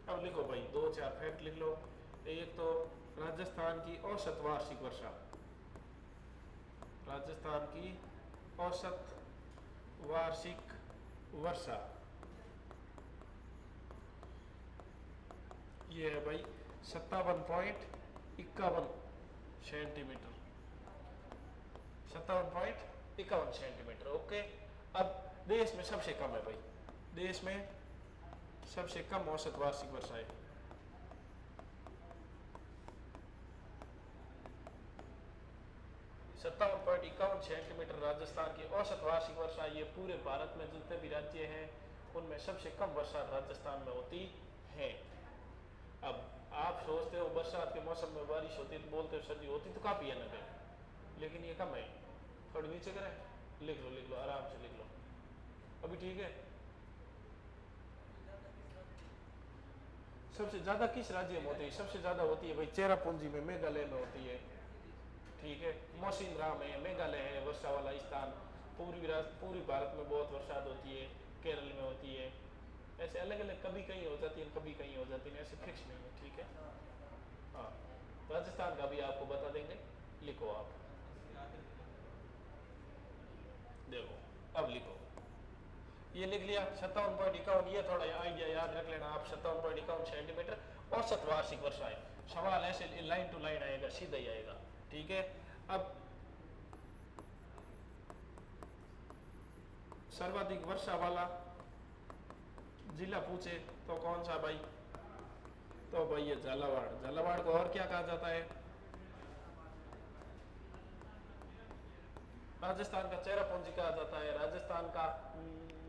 अब लिखो भाई 2-4 फैक्ट लिख लो। एक तो राजस्थान की औसत वार्षिक वर्षा, राजस्थान की औसत वार्षिक वर्षा ये है भाई 57.51 सेंटीमीटर, 57.51 सेंटीमीटर। ओके, अब देश में सबसे कम है भाई, देश में सबसे कम औसत वार्षिक वर्षा है। सेंटीमीटर राजस्थान की औसत वार्षिक वर्षा। ये पूरे भारत में जितने भी राज्य हैं उनमें सबसे कम वर्षा राजस्थान में होती है। अब आप सोचते हो बरसात के मौसम में बारिश होती है तो बोलते हो सर्दी होती तो काफी है ना, लेकिन ये कम है। थोड़ी नीचे करें, लिख लो आराम से लिख लो। अभी ठीक है। सबसे ज्यादा किस राज्य में होती है? सबसे ज्यादा होती है भाई चेरापूंजी में, मेघालय में होती है। ठीक है, मौसिनराम है, मेघालय है वर्षा वाला स्थान। पूरी भारत में बहुत बरसात होती है, केरल में होती है। ऐसे अलग अलग कभी कहीं हो जाती है, कभी कहीं हो जाती है, ऐसे फिक्स नहीं है। ठीक है, हाँ राजस्थान का भी आपको बता देंगे। लिखो आप, देखो अब लिखो, ये लिख लिया 57.51। ये थोड़ा आइडिया याद रख लेना आप, 57.51 सेंटीमीटर औसत वार्षिक वर्षा है। सवाल ऐसे लाइन टू लाइन आएगा, सीधा ही आएगा। ठीक है, अब सर्वाधिक वर्षा वाला जिला पूछे तो कौन सा भाई? तो भाई ये झालावाड़। झालावाड़ को और क्या कहा जाता है? राजस्थान का चेरापूंजी कहा जाता है, राजस्थान का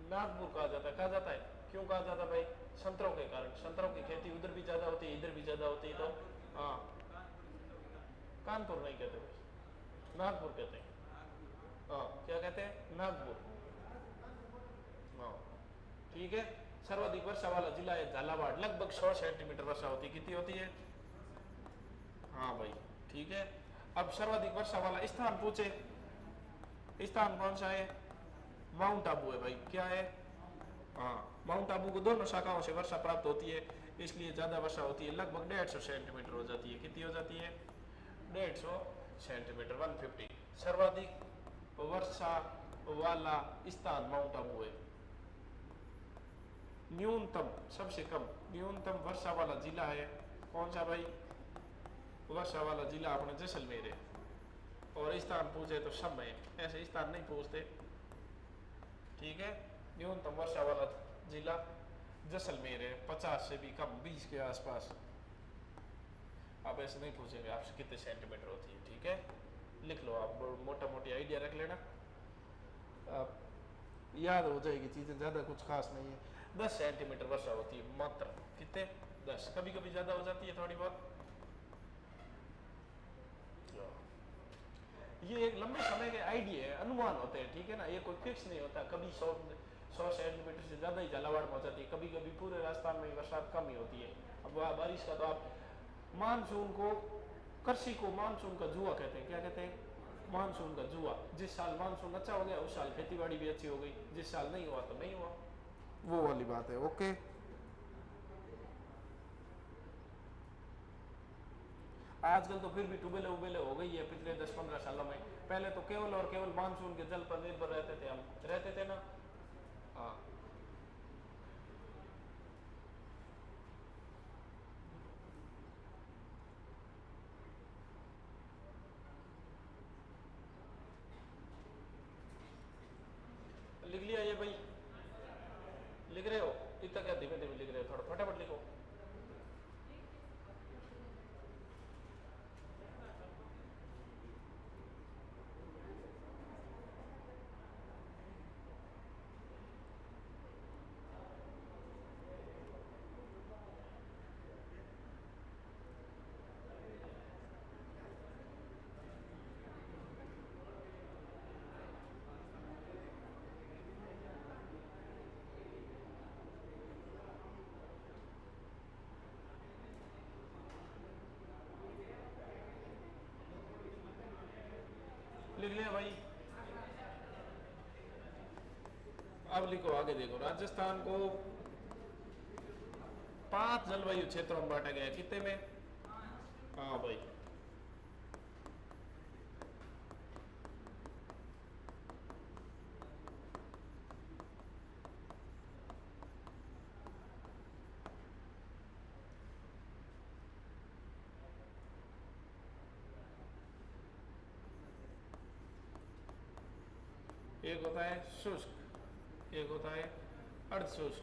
नागपुर कहा जाता है। कहा जाता है, क्यों कहा जाता है भाई? संतरों के कारण। संतरों की खेती उधर भी ज्यादा होती है, इधर भी ज्यादा होती है। तो हाँ, कानपुर नहीं कहते भाई, नागपुर कहते हैं। हाँ क्या कहते हैं? नागपुर। हाँ ठीक है, सर्वाधिक वर्षा वाला जिला है झालावाड़, लगभग 100 सेंटीमीटर वर्षा होती है। कितनी होती है? हाँ भाई ठीक है। अब सर्वाधिक वर्षा वाला स्थान पूछे, स्थान कौन सा है? माउंट आबू है भाई। क्या है? हाँ, माउंट आबू को दोनों शाखाओं से वर्षा प्राप्त होती है, इसलिए ज्यादा वर्षा होती है, लगभग 150 सेंटीमीटर हो जाती है। कितनी हो जाती है? 150 सेंटीमीटर, 150। सर्वाधिक वर्षा वाला स्थान माउंट आबू है। न्यूनतम, सबसे कम न्यूनतम वर्षा वाला जिला है कौन सा भाई? वर्षा वाला जिला अपने जैसलमेर है। और स्थान पूछे तो समय, ऐसे स्थान नहीं पूछते, ठीक है। न्यूनतम वर्षा वाला जिला जैसलमेर है, 50 से भी कम, 20 के आसपास। आप ऐसे नहीं पूछेंगे आपसे कितने सेंटीमीटर होती है, ठीक है। लिख लो आप, मोटा मोटी आइडिया रख लेना, आप याद हो जाएगी चीजें, ज्यादा कुछ खास नहीं है। 10 सेंटीमीटर वर्षा होती है मात्र। कितने? 10। कभी कभी ज्यादा हो जाती है थोड़ी बहुत। ये एक लंबे समय के आइडिया है, अनुमान होते हैं, ठीक है ना। ये कोई फिक्स नहीं होता, कभी 100 सेंटीमीटर से ज्यादा ही झालावाड़ पहुंच जाती है, कभी कभी पूरे राजस्थान में बरसात कम ही होती है। अब बारिश का तो आप मानसून को, कृषि को मानसून का जुआ कहते हैं। क्या कहते हैं? मानसून का जुआ। जिस साल मानसून अच्छा हो गया उस साल खेती बाड़ी भी अच्छी हो गई, जिस साल नहीं हुआ तो नहीं हुआ, वो वाली बात है। ओके, आजकल तो फिर भी टुबेले उबेले हो गई है पिछले 10-15 सालों में। पहले तो केवल और केवल मानसून के जल पर निर्भर रहते थे, हम रहते थे ना। हाँ, लिख लिया ये भाई? लिख रहे हो? इतना क्या धीमे धीमे लिख रहे हो, थोड़ा फटाफट लिखो। लिख लिया भाई? अब लिखो आगे, देखो। राजस्थान को 5 जलवायु क्षेत्रों में बांटा गया है। कितने में? हाँ भाई, एक होता है शुष्क, एक होता है अर्ध शुष्क।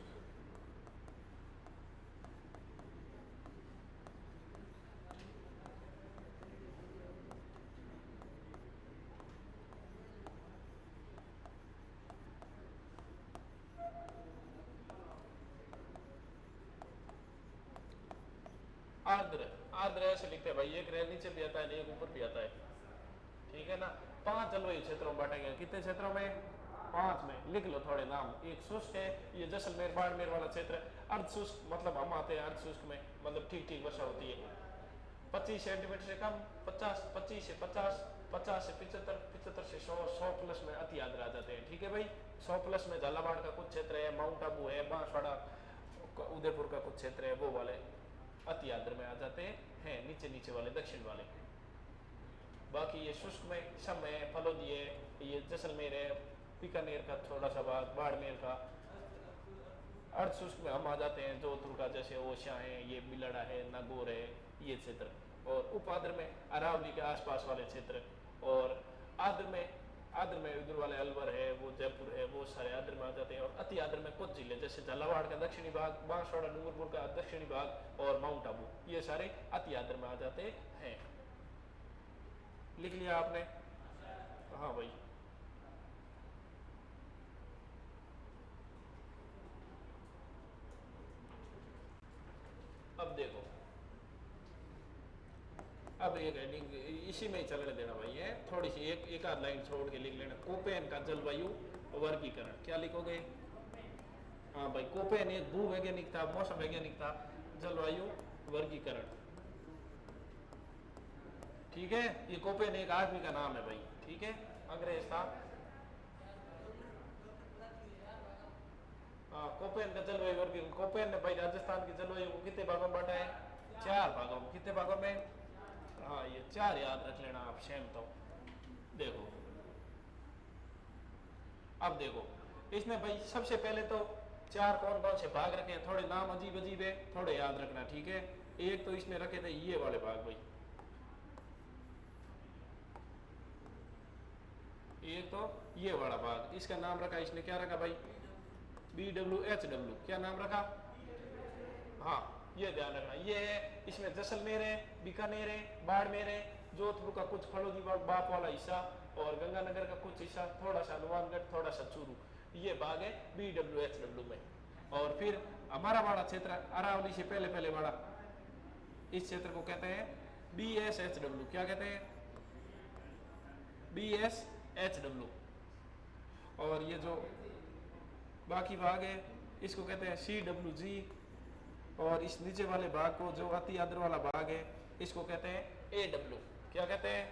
आर्द्र, आर्द्र ऐसे लिखते हैं भाई, एक रेल नीचे भी आता है, एक ऊपर भी आता है, ठीक है ना। 5 जलवायु क्षेत्रों में बांटा गया। कितने क्षेत्रों में? 5 में। लिख लो थोड़े नाम। एक शुष्क है, ये जैसलमेर बाड़मेर वाला क्षेत्र। अर्ध शुष्क मतलब हम आते हैं अर्ध शुष्क में, मतलब ठीक ठीक वर्षा होती है, 25 सेंटीमीटर से कम, 50, 25 से 50, 50 से 75, 75 से 100, 100 प्लस में अति आर्द्र आ जाते हैं, ठीक है भाई। 100 प्लस में झालावाड़ का कुछ क्षेत्र है, माउंट आबू है, बांसवाड़ा, उदयपुर का कुछ क्षेत्र है, वो वाले अति आर्द्र में आ जाते हैं, नीचे नीचे वाले, दक्षिण वाले। बाकी ये शुष्क में सब है, फलोदी है, ये जैसलमेर है, बीकानेर का थोड़ा सा भाग, बाड़मेर का। अर्ध शुष्क में हम आ जाते हैं जोधपुर का, जैसे ओशा है, ये बिलड़ा है, नागौर है, ये क्षेत्र। और उपाद्र में अरावली के आसपास वाले क्षेत्र। और आद्र में इधर वाले अलवर है, वो जयपुर है, वो सारे आद्र में आ जाते हैं। और अति आद्र में कुछ जिले जैसे झालावाड़ का दक्षिणी भाग, बांसवाड़ा डूंगरपुर का दक्षिणी भाग और माउंट आबू, ये सारे अति आद्र में आ जाते हैं। लिख लिया आपने? हाँ भाई, अब देखो, अब एक हेडिंग इसी में ही चलने देना भाई है, थोड़ी सी एक आध लाइन छोड़ के लिख लेना। कोपेन का जलवायु वर्गीकरण क्या लिखोगे? हाँ भाई, कोपेन एक भूवैज्ञानिक था, मौसम वैज्ञानिक था, जलवायु वर्गीकरण। ठीक है, ये कोपेन एक आदमी का नाम है भाई। ठीक है, अंग्रेज था। हाँ, कोपेन का जलवायु वर्गीकरण। कोपेन ने भाई राजस्थान की जलवायु को कितने भागों में बांटा है? 4 भागों में। कितने भागों में? हाँ, ये 4 याद रख लेना आप, सेम। तो देखो, अब देखो, इसमें भाई सबसे पहले तो 4 कौन कौन से भाग रखे हैं, थोड़े नाम अजीब अजीब है, थोड़े याद रखना। ठीक है, एक तो इसने रखे थे ये वाले भाग भाई, एक तो ये वाला भाग, इसका नाम रखा, इसने क्या रखा भाई? BWHW। क्या नाम रखा? हाँ, ये ध्यान रखना, ये है। इसमें जैसलमेर है, बीकानेर है, बाड़मेर है, जोधपुर का कुछ फलोदी बाप वाला हिस्सा, और गंगानगर का कुछ हिस्सा, थोड़ा सा हनुमानगढ़, थोड़ा सा चूरू, ये भाग है BWHW में। और फिर हमारा वाला क्षेत्र अरावली से पहले पहले वाला, इस क्षेत्र को कहते हैं BSHW। क्या कहते हैं? BSHW। और ये जो बाकी भाग है, इसको कहते हैं CWG। और इस नीचे वाले भाग को, जो अति आद्र वाला भाग है, इसको कहते हैं AW। क्या कहते हैं?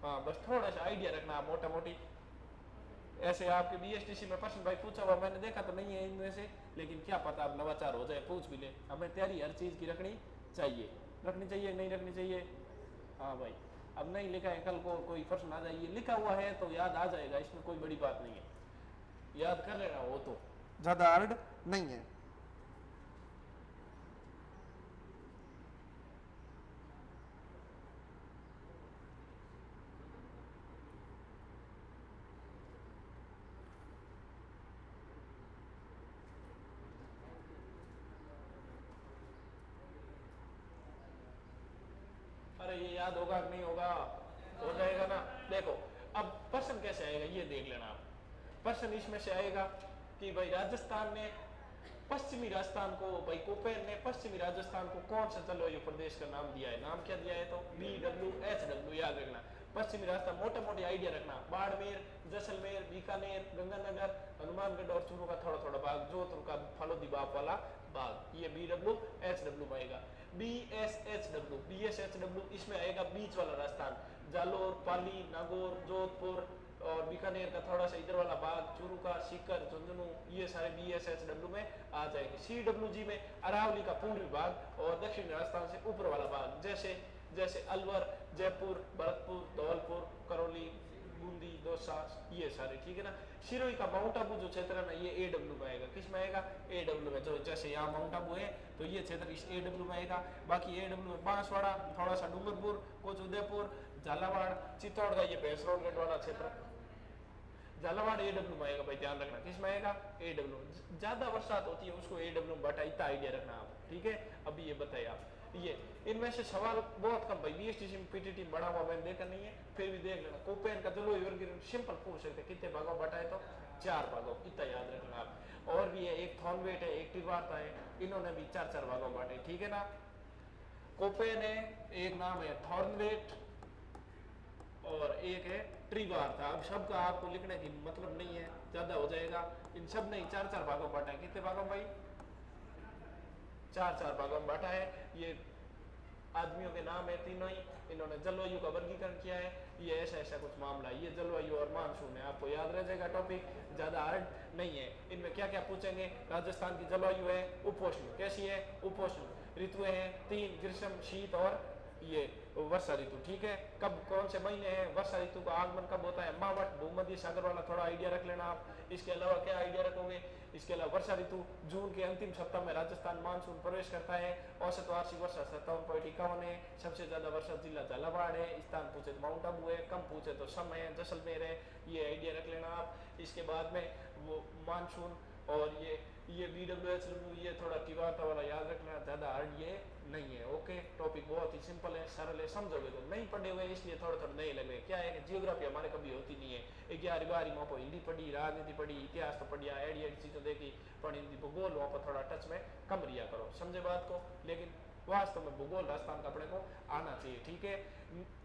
हाँ, बस थोड़ा सा आइडिया रखना, मोटा मोटी। ऐसे आपके BSTC में प्रश्न भाई पूछा हुआ मैंने देखा तो नहीं है इनमें से, लेकिन क्या पता अब नवाचार हो जाए, पूछ भी ले। हमें तैयारी हर चीज़ की रखनी चाहिए। रखनी चाहिए, नहीं रखनी चाहिए? हाँ भाई, अब नहीं लिखा है, कल को कोई प्रश्न आ जाए, ये लिखा हुआ है तो याद आ जाएगा, इसमें कोई बड़ी बात नहीं है, याद कर लेना, वो तो ज़्यादा हार्ड नहीं है। अरे ये याद होगा कि नहीं होगा? हो जाएगा ना। देखो, अब प्रश्न कैसे आएगा ये देख लेना आप। प्रश्न इसमें से आएगा कि भाई राजस्थान ने, पश्चिमी राजस्थान को, भाई कोपेन ने पश्चिमी राजस्थान को कौन सा जलवायु प्रदेश का नाम दिया है? नाम क्या दिया है? तो BWHW। याद रखना, पश्चिमी राजस्थान, मोटे मोटे आइडिया रखना। बाड़मेर, जैसलमेर, बीकानेर, गंगानगर, हनुमानगढ़ और चूरू का थोड़ा थोड़ा भाग, जोधपुर का फलोदी बाप वाला भाग, ये BWHW में आएगा। BSHW इसमें आएगा बीच वाला राजस्थान, जालोर, पाली, नागौर, जोधपुर और बीकानेर का थोड़ा सा इधर वाला भाग, चूरू का सीकर, झुंझुनू, ये सारे BSHW में आ जाएंगे। CWG में अरावली का पूर्वी भाग और दक्षिण राजस्थान से ऊपर वाला भाग, जैसे जैसे अलवर, जयपुर, भरतपुर, धौलपुर, करौली, बूंदी, दौसा, ये सारे। ठीक है ना। सिरोही का माउंट आबू जो क्षेत्र है ना, ये AW में आएगा। किस में आएगा? AW में। जो जैसे यहाँ माउंट आबू है तो ये क्षेत्र इस AW में आएगा। बाकी AW में बांसवाड़ा, थोड़ा सा डूंगरपुर, कुछ उदयपुर, झालावाड़, चित्तौड़गढ़, ये भैंसरोडगढ़ वाला क्षेत्र, झालावाड़ AW में आएगा भाई, ध्यान रखना। किस में आएगा? AW। ज्यादा बरसात होती है उसको AW में बटा, इतना आइडिया रखना आप। ठीक है, अभी ये बताइए आप, ये इनमें से सवाल बहुत कम भाई, BSTC में PTT में बड़ा हुआ मैंने देखा नहीं है, फिर भी देख लेना। कोपेन का जलवायु वर्गीकरण सिंपल पूछ सकते, कितने भागों में बटा है? तो 4 भागों, इतना याद रखना आप। और भी है, एक थॉर्नवेट है, एक टिवार्ता है, इन्होंने भी 4 भागों में बांटे। ठीक है ना। कोपेन है, एक नाम है थॉर्नवेट, और एक है ट्रिवार्ता। अब सबका आपको लिखने की मतलब नहीं है, ज्यादा हो जाएगा। इन सब ने 4 भागों में बांटा है। कितने भागों भाई? 4 भागों में बांटा है। ये आदमियों के नाम है तीनों ही, इन्होंने जलवायु का वर्गीकरण किया है। ये ऐसा ऐसा कुछ मामला है, ये जलवायु और मानसून है, आपको याद रह जाएगा टॉपिक, ज्यादा हार्ड नहीं है। इनमें क्या क्या पूछेंगे? राजस्थान की जलवायु है उपोष्ण। कैसी है? उपोष्ण। ऋतुएं हैं 3, ग्रीष्म, शीत और ये वर्षा ऋतु। ठीक है। कब, कौन से महीने हैं? वर्षा ऋतु का आगमन कब होता है? मावट, भूमध्य सागर वाला थोड़ा आइडिया रख लेना आप। इसके अलावा क्या आइडिया रखोगे? इसके अलावा वर्षा ऋतु, जून के अंतिम सप्ताह में राजस्थान मानसून प्रवेश करता है। औसत वार्षिक वर्षा 57.51 है। सबसे ज्यादा वर्षा जिला झालावाड़ है। स्थान पूछे तो माउंट आबू है, कम पूछे तो सम है, जैसलमेर है। ये आइडिया रख लेना आप। इसके बाद में वो मानसून और ये BWHW, ये थोड़ा तिवारता वाला याद रखना, ज्यादा हार्ड ये नहीं है। ओके, टॉपिक बहुत ही सिंपल है, सरल है, समझोगे तो। नहीं पढ़े हुए इसलिए थोड़ा थोड़ा नहीं लगे। क्या है कि जियोग्राफी हमारे कभी होती नहीं है। 11वीं 12वीं वहाँ पर हिंदी पढ़ी, राजनीति पढ़ी, इतिहास तो पढ़िया, एडी चीज़ें देखी पढ़ी, भूगोल वहाँ पर थोड़ा टच में कम रिया करो, समझे बात को। लेकिन वास्तव में भूगोल राजस्थान का अपने को आना चाहिए। ठीक है।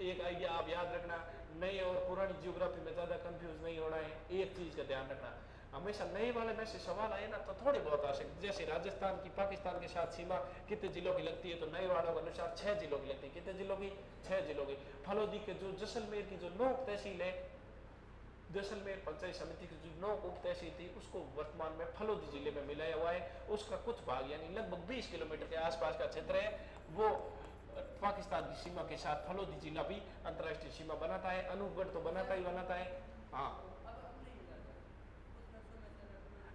एक आइडिया आप याद रखना, नई और पुरानी जियोग्राफी में ज़्यादा कंफ्यूज नहीं होना है। एक चीज़ का ध्यान रखना, हमेशा नए वाले में से सवाल आए ना तो थोड़े बहुत आ सकते, जैसे राजस्थान की पाकिस्तान के साथ सीमा कितने जिलों की लगती है, तो नए वालों के अनुसार 6 जिलों की लगती है। कितने जिलों की? 6 जिलों की। फलोदी के जो जैसलमेर की जो नोक तहसील है, जैसलमेर पंचायत समिति की जो नोक उप तहसील थी, उसको वर्तमान में फलोदी जिले में मिलाया हुआ है। उसका कुछ भाग यानी लगभग 20 किलोमीटर के आसपास का क्षेत्र है, वो पाकिस्तान की सीमा के साथ फलोदी जिला भी अंतर्राष्ट्रीय सीमा बनाता है। अनूपगढ़ तो बनाता ही बनाता है। हाँ,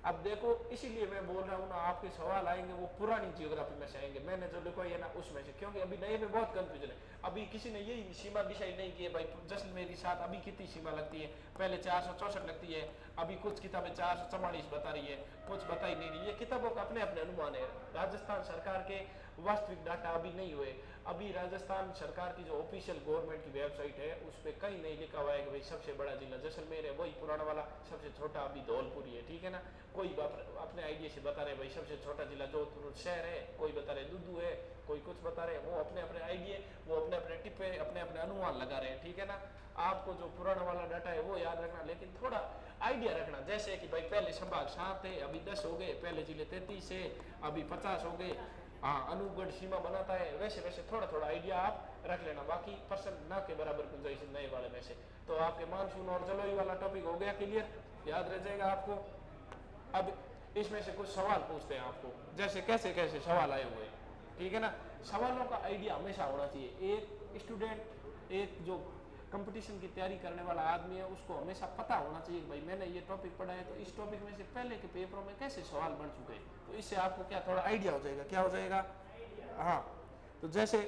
अब देखो इसीलिए मैं बोल रहा हूँ ना, आपके सवाल आएंगे वो पुरानी जियोग्राफी में से आएंगे, मैंने जो लिखा है ना उसमें से, क्योंकि अभी नए में बहुत कंफ्यूजन है। अभी किसी ने यही सीमा डिसाइड नहीं की है भाई जैसलमेर के साथ अभी कितनी सीमा लगती है। पहले 464 लगती है, अभी कुछ किताबें 444 बता रही है, कुछ बता ही नहीं रही है। किताबों का अपने अपने अनुमान है। राजस्थान सरकार के वास्तविक डाटा अभी नहीं हुए। अभी राजस्थान सरकार की जो ऑफिशियल गवर्नमेंट की वेबसाइट है उस पर कहीं नहीं लिखा हुआ है कि भाई सबसे बड़ा जिला जैसलमेर है, वही पुराना वाला, सबसे छोटा अभी धौलपुर ही है, ठीक है ना। कोई अपने आइडिया से बता रहे भाई सबसे छोटा जिला जोधपुर शहर है, कोई बता रहे दुदू है, कोई कुछ बता रहे, वो अपने अपने आइडिया, वो अपने अपने टिप्पे, अपने अपने अनुमान लगा रहे हैं, ठीक है ना। आपको जो पुराना वाला डाटा है वो याद रखना, लेकिन थोड़ा आइडिया रखना, जैसे कि भाई पहले संभाग 7 थे, अभी 10 हो गए, पहले जिले 33 है, अभी 50 हो गए। हाँ, अनूपगढ़ सीमा बनाता है, वैसे वैसे थोड़ा थोड़ा आइडिया आप रख लेना। बाकी परसेंट ना के बराबर गुंजाइश नए वाले में से। तो आपके मानसून और जलवायु वाला टॉपिक हो गया क्लियर, याद रह जाएगा आपको। अब इसमें से कुछ सवाल पूछते हैं आपको, जैसे कैसे कैसे सवाल आए हुए, ठीक है ना। सवालों का आइडिया हमेशा होना चाहिए। एक स्टूडेंट, एक जो कंपटीशन की तैयारी करने वाला आदमी है, उसको हमेशा पता होना चाहिए कि भाई मैंने ये टॉपिक पढ़ा है, तो इस टॉपिक में से पहले के पेपरों में कैसे सवाल बन चुके हैं, तो इससे आपको क्या थोड़ा आइडिया हो जाएगा। क्या हो जाएगा? हाँ, तो जैसे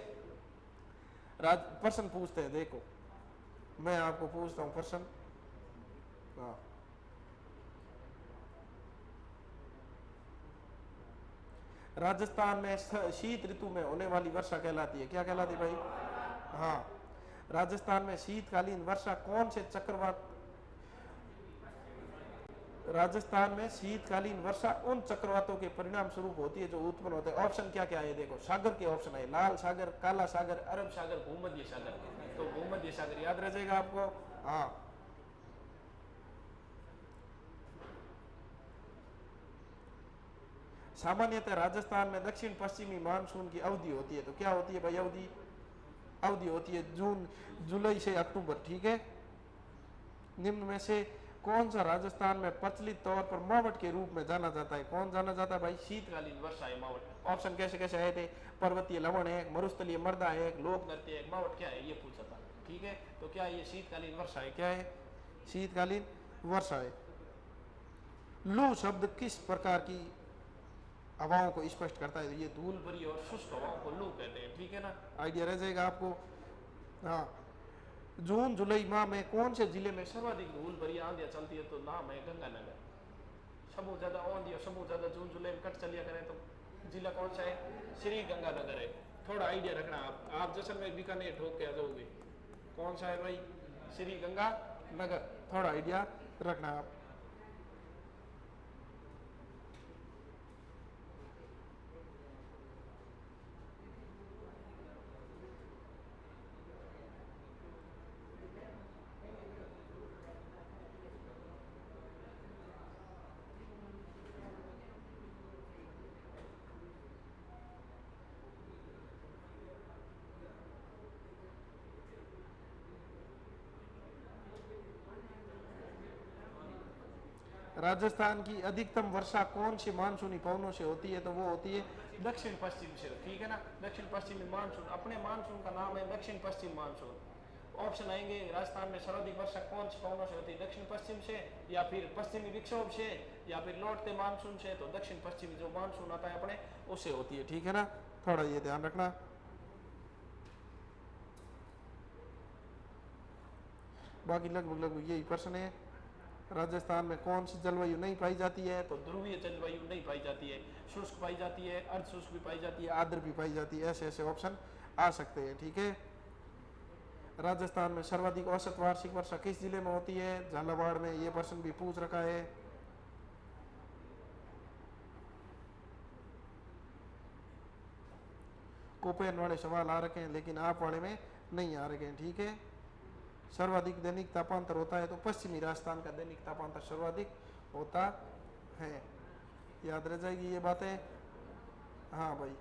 प्रश्न पूछते हैं, देखो मैं आपको पूछता हूँ प्रश्न। हाँ, राजस्थान में शीत ऋतु में होने वाली वर्षा कहलाती है, क्या कहलाती है भाई? हाँ, राजस्थान में शीतकालीन वर्षा कौन से चक्रवात, राजस्थान में शीतकालीन वर्षा उन चक्रवातों के परिणाम स्वरूप होती है जो उत्पन्न होते हैं। ऑप्शन क्या क्या है देखो, सागर के ऑप्शन है, लाल सागर, काला सागर, अरब सागर, भूमध्य सागर। तो भूमध्य सागर याद रह जाएगा आपको। हाँ, सामान्यतः राजस्थान में दक्षिण पश्चिमी मानसून की अवधि होती है, तो क्या होती है भाई? अवधि होती है जून जुलाई से अक्टूबर, ठीक है। निम्न में से कौन सा राजस्थान में प्रचलित तौर पर मावट के रूप में जाना जाता है? कौन जाना जाता है भाई? शीतकालीन वर्षा है, मावट। ऑप्शन कैसे कैसे आए थे? पर्वतीय लवण है, मरुस्थलीय मृदा है, लोक नृत्य है, मावट क्या है ये पूछा था, ठीक है। तो क्या ये शीतकालीन वर्षा है? क्या है? शीतकालीन वर्षा है। लू शब्द किस प्रकार की हवाओं को स्पष्ट करता है? ये धूल भरी और शुष्क हवाओं को लू कहते हैं, ठीक है ना। आइडिया रह जाएगा आपको। हाँ, जून जुलाई माह में कौन से जिले में सर्वाधिक धूल भरी आंधियां चलती है? तो नाम है गंगानगर। सबू ज्यादा आंधी और सबू ज्यादा जून जुलाई में कट चलिया करें तो जिला कौन सा है? श्री गंगानगर है। थोड़ा आइडिया रखना, आप जैसलमेर बीकानेर ठोक के आ जाओगे। कौन सा है भाई? श्री गंगानगर। थोड़ा आइडिया रखना आप। राजस्थान की अधिकतम वर्षा कौन सी मानसूनी पवनों से होती है? तो वो होती है दक्षिण पश्चिम से, ठीक है ना। दक्षिण पश्चिमी मानसून, अपने मानसून का नाम है दक्षिण पश्चिम मानसून। ऑप्शन आएंगे, राजस्थान में सर्वाधिक वर्षा कौन सी पवनों से होती है? दक्षिण पश्चिम से, या फिर पश्चिमी विक्षोभ से, या फिर लौटते मानसून से। तो दक्षिण पश्चिमी जो मानसून आता है अपने, उससे होती है, ठीक है ना। थोड़ा ये ध्यान रखना। बाकी लगभग यही प्रश्न है। राजस्थान में कौन सी जलवायु नहीं पाई जाती है? तो ध्रुवीय जलवायु नहीं पाई जाती है, शुष्क पाई जाती है, अर्ध शुष्क भी पाई जाती है, आर्द्र भी पाई जाती है। ऐसे ऐसे ऑप्शन आ सकते हैं, ठीक है। राजस्थान में सर्वाधिक औसत वार्षिक वर्षा किस जिले में होती है? झालावाड़ में। ये प्रश्न भी पूछ रखा है। कोपेन वाले सवाल आ रखे हैं, लेकिन आप वाले में नहीं आ रखे हैं, ठीक है। सर्वाधिक दैनिक तापांतर होता है, तो पश्चिमी राजस्थान का दैनिक तापांतर सर्वाधिक होता है। याद रह जाएगी ये बातें। हाँ भाई।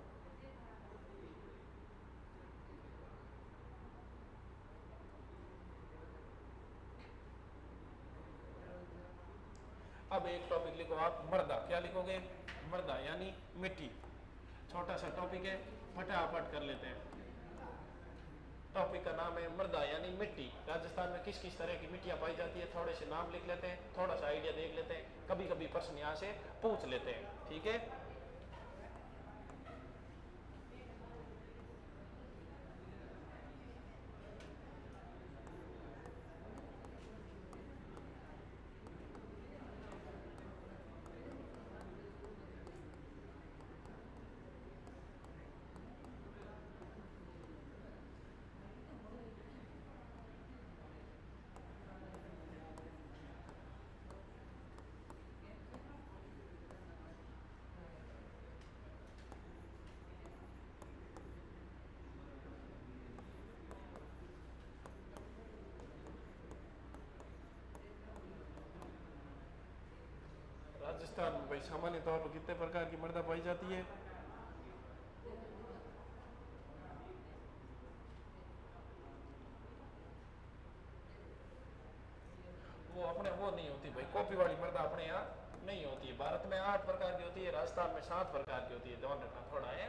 अब एक टॉपिक लिखो आप, मृदा। क्या लिखोगे? मृदा यानी मिट्टी। छोटा सा टॉपिक है, फटाफट कर लेते हैं। टॉपिक का नाम है मृदा यानी मिट्टी। राजस्थान में किस किस तरह की मिट्टियां पाई जाती है, थोड़े से नाम लिख लेते हैं, थोड़ा सा आइडिया देख लेते हैं, कभी कभी प्रश्न यहाँ से पूछ लेते हैं। ठीक है, राजस्थान में भाई सामान्य तौर पर कितने प्रकार की मृदा पाई जाती है? वो अपने वो नहीं होती भाई, कॉपी वाली मृदा अपने यहाँ नहीं होती है। भारत में 8 प्रकार की होती है, राजस्थान में 7 प्रकार की होती है। ध्यान रखना थोड़ा है।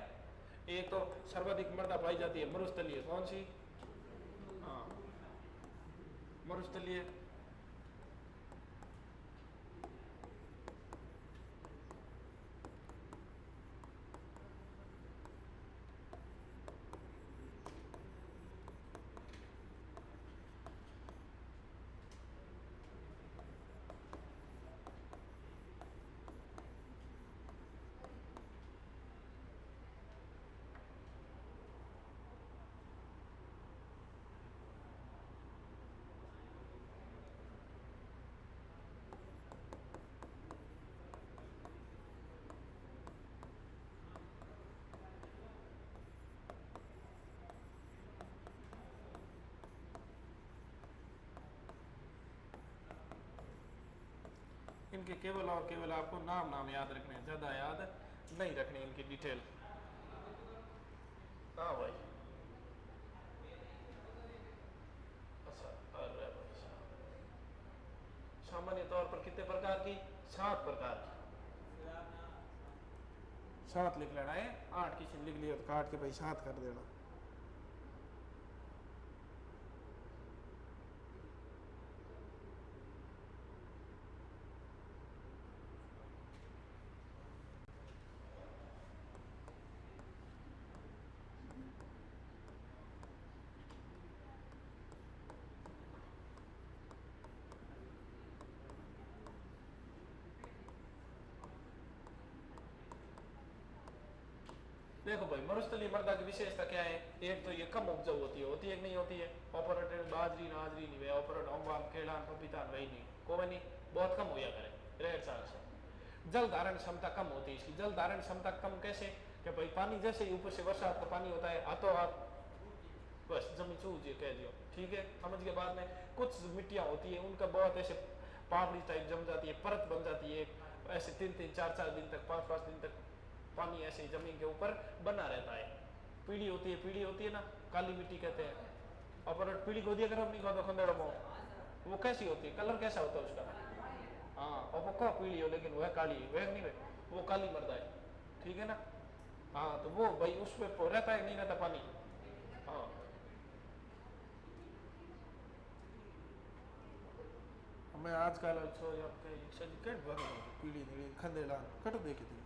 एक तो सर्वाधिक मृदा पाई जाती है मरुस्थलीय। कौन सी? हाँ, मरुस्थलीय। इनके केवल और केवल आपको नाम नाम याद रखने हैं, ज्यादा याद नहीं रखने इनकी डिटेल। हाँ भाई। अच्छा, अरे भाई सामान्य तौर पर कितने प्रकार की? 7 प्रकार की। 7 लिख लेना है। 8 किसी ने लिख लिया तो काट के भाई 7 कर देना। देखो भाई, मरुस्थलीय मृदा की विशेषता क्या है? एक तो ये कम उपजाऊ होती है कि नहीं होती है? ऑपरेटेड बाजरी नाजरी नहीं है, ऑपरेट अम्बान केलान पपीतान वही नहीं, कोई नहीं, बहुत कम होया करे रेड साल से। जल धारण क्षमता कम होती है इसकी। जल धारण क्षमता कम कैसे? कि भाई पानी जैसे ही ऊपर से बरसात का पानी होता है, हाथों हाथ बस जमी चूज कह दियो। ठीक है, समझ के बाद में कुछ मिट्टियां होती है उनका बहुत ऐसे पापड़ी टाइप जम जाती है, परत बन जाती है, ऐसे 3-3 4-4 दिन तक, 5-5 दिन तक पानी ऐसे जमीन के ऊपर बना रहता है। पीली होती है ना, काली मिट्टी कहते हैं। और पीली को दिया कर नहीं कहते खंडेड़ में, वो कैसी होती है? कलर कैसा होता है उसका? हाँ, और वो कहो पीली हो लेकिन वह काली है, वह नहीं, वह वो काली मृदा है। ठीक है ना? हाँ, तो वो भाई उसमें रहता है नहीं रहता पानी? हाँ, मैं आजकल पीली खंडेला कट देखी थी।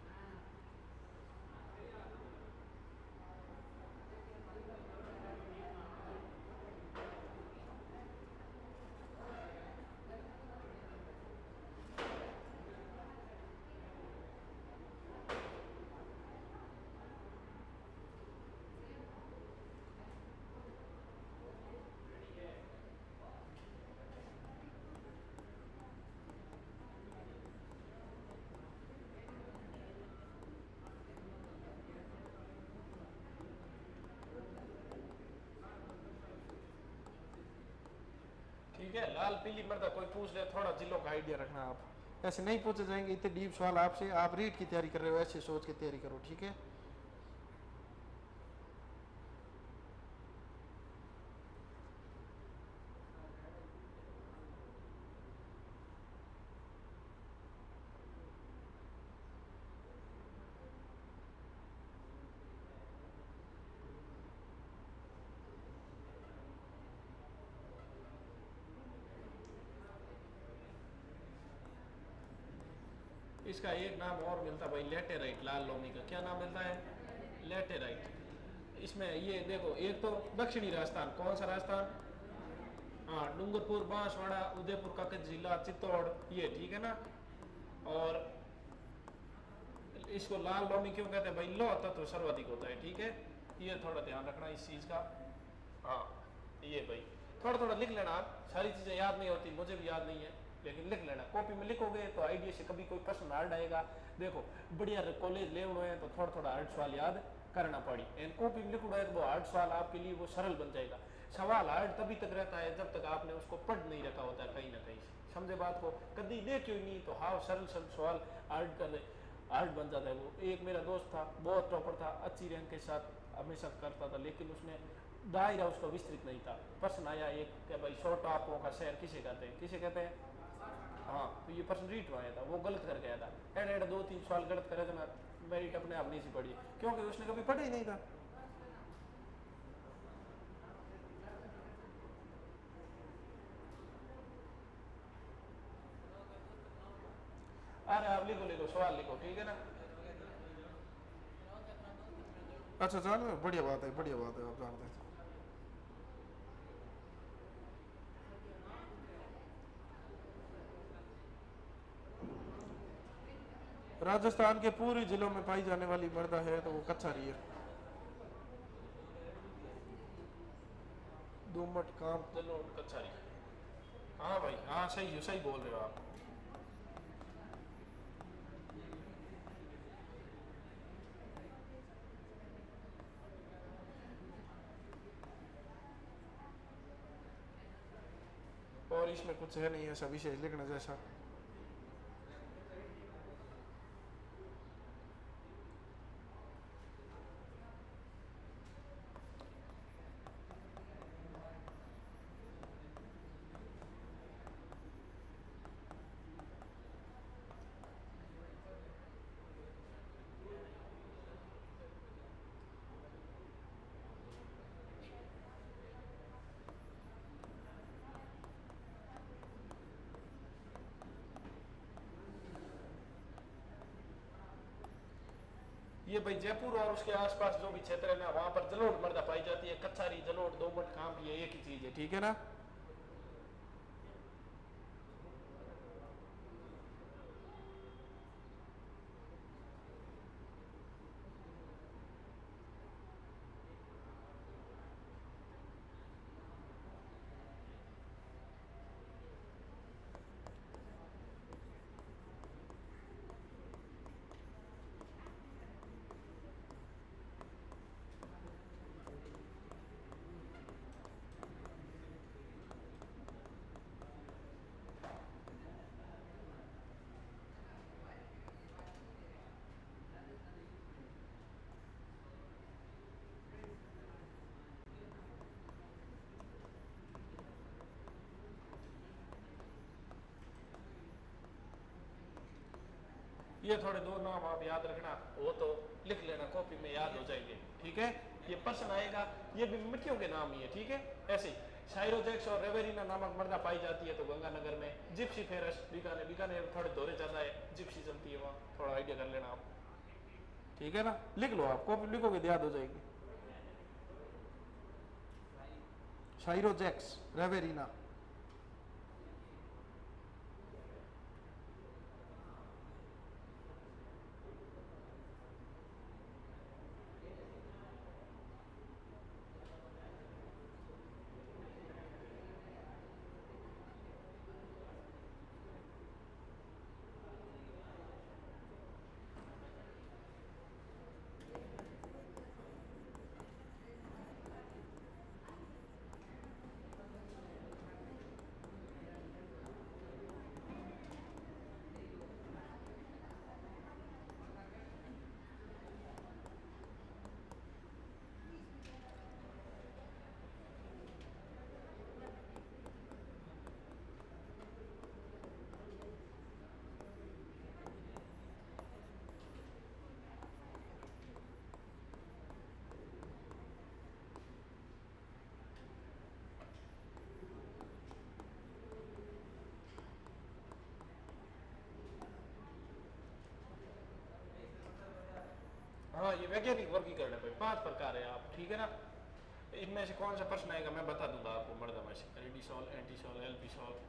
ठीक है, लाल पीली मृदा कोई पूछ ले, थोड़ा जिलों का आइडिया रखना आप। ऐसे नहीं पूछे जाएंगे इतने डीप सवाल आपसे। आप रीड की तैयारी कर रहे हो, ऐसे सोच के तैयारी करो, ठीक है। इसका एक नाम और मिलता है भाई, लेटेराइट, लाल लोमी का क्या नाम मिलता है? लेटेराइट। इसमें ये देखो, एक तो दक्षिणी राजस्थान, कौन सा राजस्थान? हाँ, डूंगरपुर, बांसवाड़ा, उदयपुर का जिला, चित्तौड़, ये ठीक है ना। और इसको लाल लोमी क्यों कहते हैं भाई? लौह तत्व सर्वाधिक होता है, ठीक है। ये थोड़ा ध्यान रखना इस चीज का। हाँ, ये भाई थोड़ा थोड़ा लिख लेना आप, सारी चीजें याद नहीं होती, मुझे भी याद नहीं है, लेकिन लिख लेना। कॉपी में लिखोगे तो आइडिया से कभी कोई प्रश्न हार्ड आएगा। देखो बढ़िया कॉलेज ले हुए हैं तो थोड़ा थोड़ा हार्ड सवाल याद करना पड़ी, एंड कॉपी में लिखो है तो वो हार्ड सवाल आपके लिए वो सरल बन जाएगा। सवाल हार्ड तभी तक रहता है जब तक आपने उसको पढ़ नहीं रखा होता है कहीं ना कहीं से, समझे बात को? कभी देखियो ही नहीं तो हाँ सरल सरल सवाल हार्ड कर हार्ड बन जाता है। वो एक मेरा दोस्त था, बहुत टॉपर था, अच्छी रैंक के साथ हमेशा करता था, लेकिन उसने दायरा उसका विस्तृत नहीं था। प्रश्न आया एक कि भाई 100 टापुओं का शहर किसे कहते हैं? किसे कहते हैं? हाँ, तो ये प्रश्न रीट आया था, वो गलत कर गया था। एड 2-3 सवाल गलत करे तो ना मेरिट अपने आप नहीं सी पड़ी, क्योंकि उसने कभी पढ़ा ही नहीं था। अरे आप लिखो लिखो सवाल लिखो, ठीक है ना। अच्छा चलो, बढ़िया बात है, बढ़िया बात है, आप जानते हैं। राजस्थान के पूरे जिलों में पाई जाने वाली मृदा है तो वो कच्छारी है। दोमट काम। चलो कच्छारी। हाँ भाई, हाँ सही सही बोल रहे हो आप। और इसमें कुछ है नहीं ऐसा विशेष लिखने जैसा। ये भाई जयपुर और उसके आसपास जो भी क्षेत्र है ना, वहां पर जलोढ़ मृदा पाई जाती है। कच्छारी, जलोढ़, दोमट काम भी एक ही चीज है, ठीक है ना। ये थोड़े दो नाम आप याद रखना, वो तो लिख लेना, कॉपी में याद हो जाएंगे, ठीक है। ये प्रश्न आएगा, ये भी मिट्टियों के नाम ही है, ठीक है। ऐसे ही साइरोजेक्स और रेवेरिना नामक मृदा पाई जाती है तो गंगानगर में। जिप्सी फेरस बीकानेर, बीकानेर थोड़े दौरे ज्यादा है, जिप्सी चलती है वहाँ, थोड़ा आइडिया कर लेना आप, ठीक है ना। लिख लो आप, कॉपी लिखोगे तो याद हो जाएगी। साइरोजेक्स, रेवेरिना। वैज्ञानिक वर्गीकरण है भाई, 5 प्रकार है आप, ठीक है ना। इनमें से कौन सा प्रश्न आएगा मैं बता दूंगा आपको मर्दा में से, रेडिसोल, एंटीसोल, एल्पिसोल।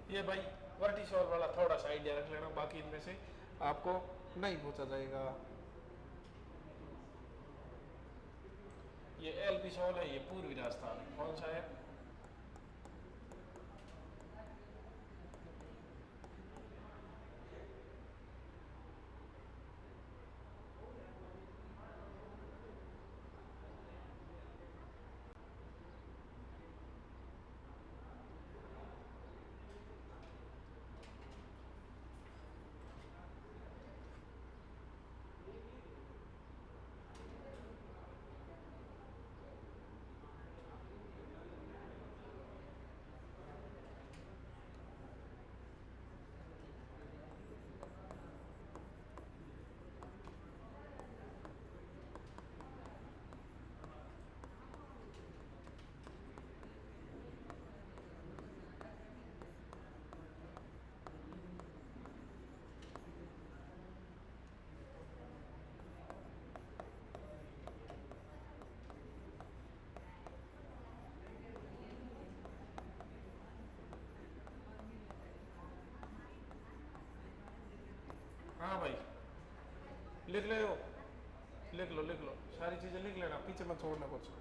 ये भाई वर्टिसोल वाला थोड़ा सा आइडिया रख लेना, बाकी इनमें से आपको नहीं पूछा जाएगा। ये एल्पिसोल है, ये पूर्वी राजस्थान कौन सा है? हाँ भाई लिख ले हो, लिख लो सारी चीजें लिख लेना, पीछे मत छोड़ना कुछ।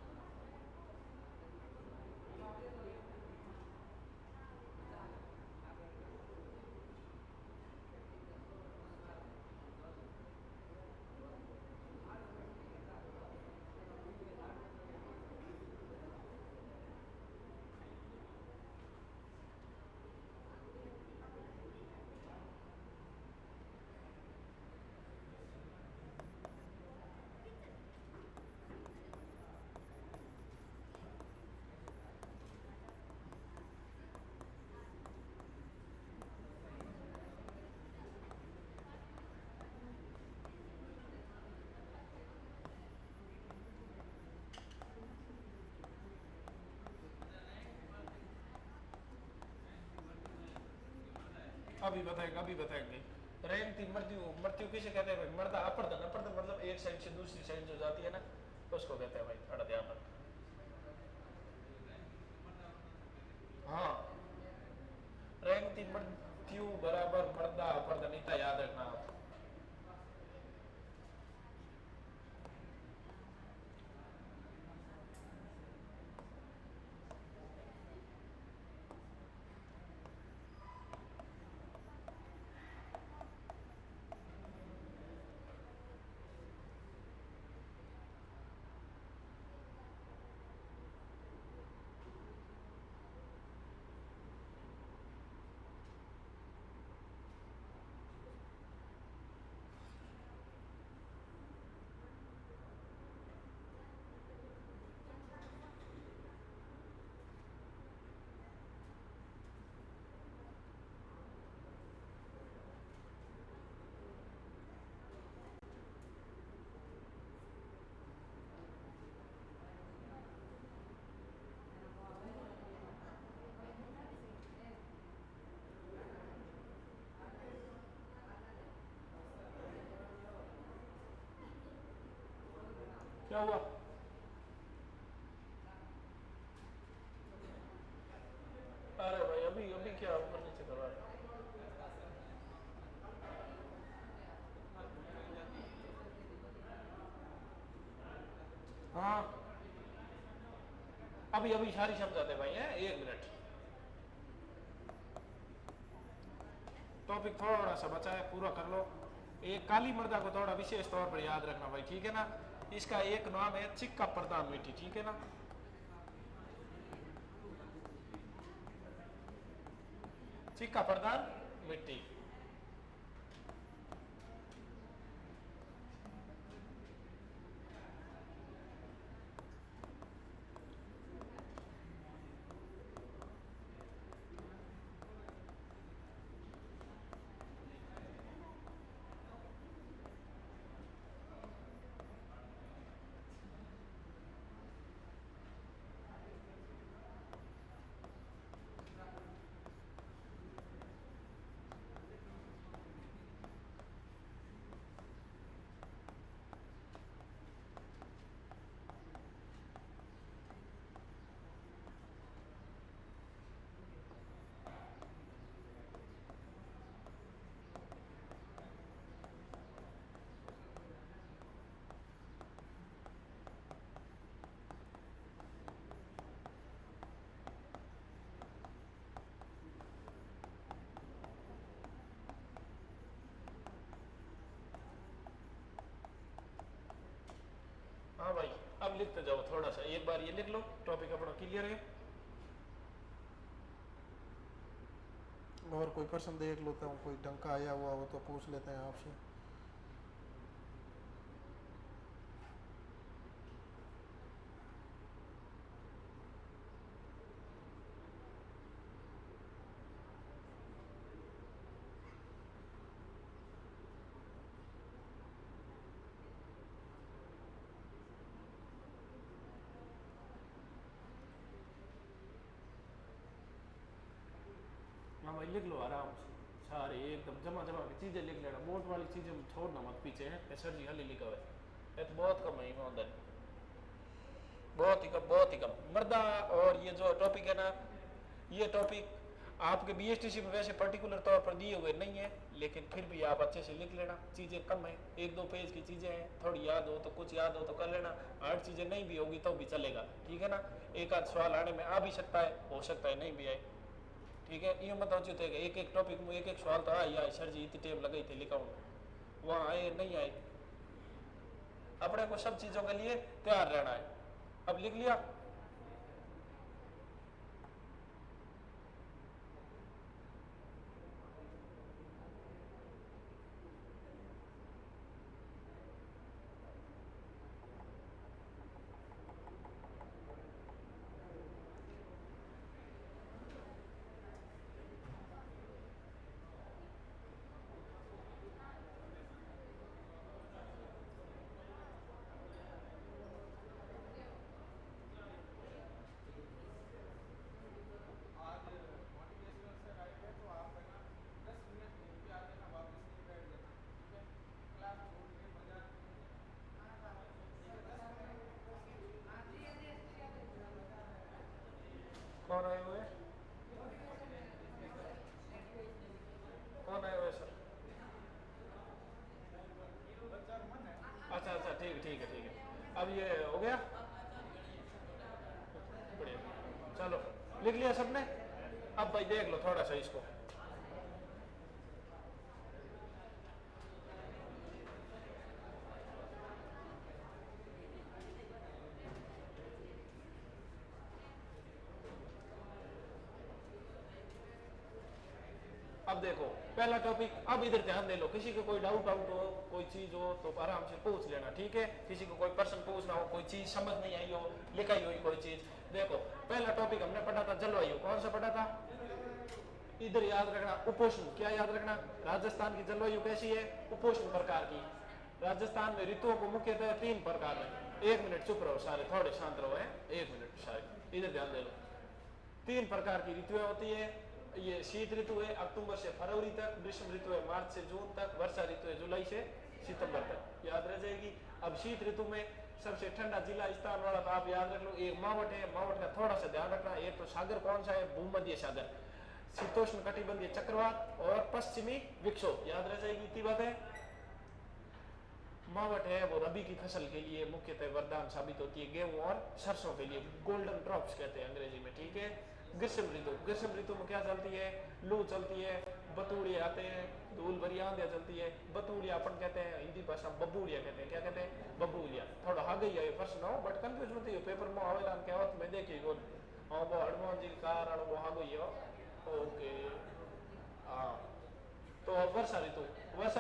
अभी बताएंगे। रेंगती मृत्यु, मृत्यु किसे कहते हैं भाई? मर्दा अपर्दन, अपर्दन मतलब एक साइड से दूसरी साइड जो जाती है ना, उसको कहते हैं भाई, थोड़ा ध्यान रख। हाँ, रेंगती मृत्यु बराबर मर्दा अपर्दन, इतना याद रखना आप। क्या हुआ? अरे भाई अभी अभी क्या ऊपर नीचे करवा रहे हो? हाँ अभी अभी सारी समझाते भाई हैं, 1 मिनट। टॉपिक थोड़ा सा बचा है, पूरा कर लो। एक काली मर्दा को थोड़ा विशेष तौर पर याद रखना भाई, ठीक है ना। इसका एक नाम है चिक्का प्रधान मिट्टी, ठीक है ना। चिक्का प्रधान मिट्टी। हाँ भाई, अब लिखते जाओ थोड़ा सा, एक बार ये लिख लो, टॉपिक अपना क्लियर है। और कोई प्रश्न देख लेता हूँ, कोई ढंग का आया हुआ हो तो पूछ लेते हैं आपसे। हाँ भाई लिख लो आराम से, सारे एकदम जमा जमा की चीजें लिख लेना, मोट वाली चीजें छोड़ना मत पीछे है। सर जी खाली लिखा हुआ है, ये तो बहुत कम है ईमानदारी, बहुत ही कम, बहुत ही कम मर्दा। और ये जो टॉपिक है ना, ये टॉपिक आपके बीएसटीसी में वैसे पर्टिकुलर तौर पर दिए हुए नहीं है, लेकिन फिर भी आप अच्छे से लिख लेना। चीजें कम है, एक दो पेज की चीजें हैं, थोड़ी याद हो तो कुछ याद हो तो कर लेना, हार्ड चीजें नहीं भी होगी तो भी चलेगा, ठीक है ना। एक आध सवाल आने में आ भी सकता है, हो सकता है नहीं भी आए, ठीक है। ये मत सोचो एक एक टॉपिक में एक एक सवाल तो आया सर जी इतनी टेप लगाई थी लिखा हूँ, वहाँ आए नहीं आए, अपने को सब चीजों के लिए तैयार रहना है। अब लिख लिया, कौन आए हुए, कौन आए हुए सर? अच्छा अच्छा, ठीक है ठीक है ठीक है, अब ये हो गया, बढ़िया, चलो लिख लिया सबने। अब भाई देख लो थोड़ा सा इसको, अब देखो पहला टॉपिक, अब इधर ध्यान दे लो, किसी को कोई डाउट आउट हो, कोई चीज हो तो आराम से पूछ लेना, ठीक है। किसी को कोई प्रश्न पूछना हो, कोई चीज समझ नहीं आई हो, लिखाई हुई कोई चीज, देखो पहला टॉपिक हमने पढ़ा था जलवायु, कौन सा पढ़ा था? इधर याद रखना उपोष्ण, क्या याद रखना? राजस्थान की जलवायु कैसी है? उपोष्ण प्रकार की। राजस्थान में ऋतुओं को मुख्यतः 3 प्रकार है। 1 मिनट चुप रहो सारे, थोड़े शांत रहो है, 1 मिनट सारे, इधर ध्यान दे लो। 3 प्रकार की ऋतुएं होती है, ये शीत ऋतु है अक्टूबर से फरवरी तक, ग्रीष्म ऋतु है मार्च से जून तक, वर्षा ऋतु है जुलाई से सितंबर तक, याद रह जाएगी। अब शीत ऋतु में सबसे ठंडा जिला स्थान वाला तो आप याद रख लो, एक मावट है, मावट का थोड़ा सा ध्यान रखना। एक तो सागर कौन सा है? भूमध्य सागर, शीतोष्ण कटिबंधीय चक्रवात और पश्चिमी विक्षोभ, याद रह जाएगी इतनी बात है। मावट है वो रबी की फसल के लिए मुख्यतः वरदान साबित होती है, गेहूं और सरसों के लिए, गोल्डन ड्रॉप्स कहते हैं अंग्रेजी में, ठीक है। ग्रीष्म ऋतु, ग्रीष्म ऋतु में क्या चलती है? लू चलती है, बतूड़िए आते हैं, धूल भरी आंधियां चलती है। बतूड़िया अपन कहते हैं हिंदी भाषा में, बबूड़िया कहते हैं, क्या कहते हैं? बबूड़िया। थोड़ा आ गई है प्रश्न हो बट कंफ्यूज मत हो, पेपर में आवेदन कहवत में देखिए वो हाँ वो हनुमान जी का वो आ गई है, ओके हाँ, तो वर्षा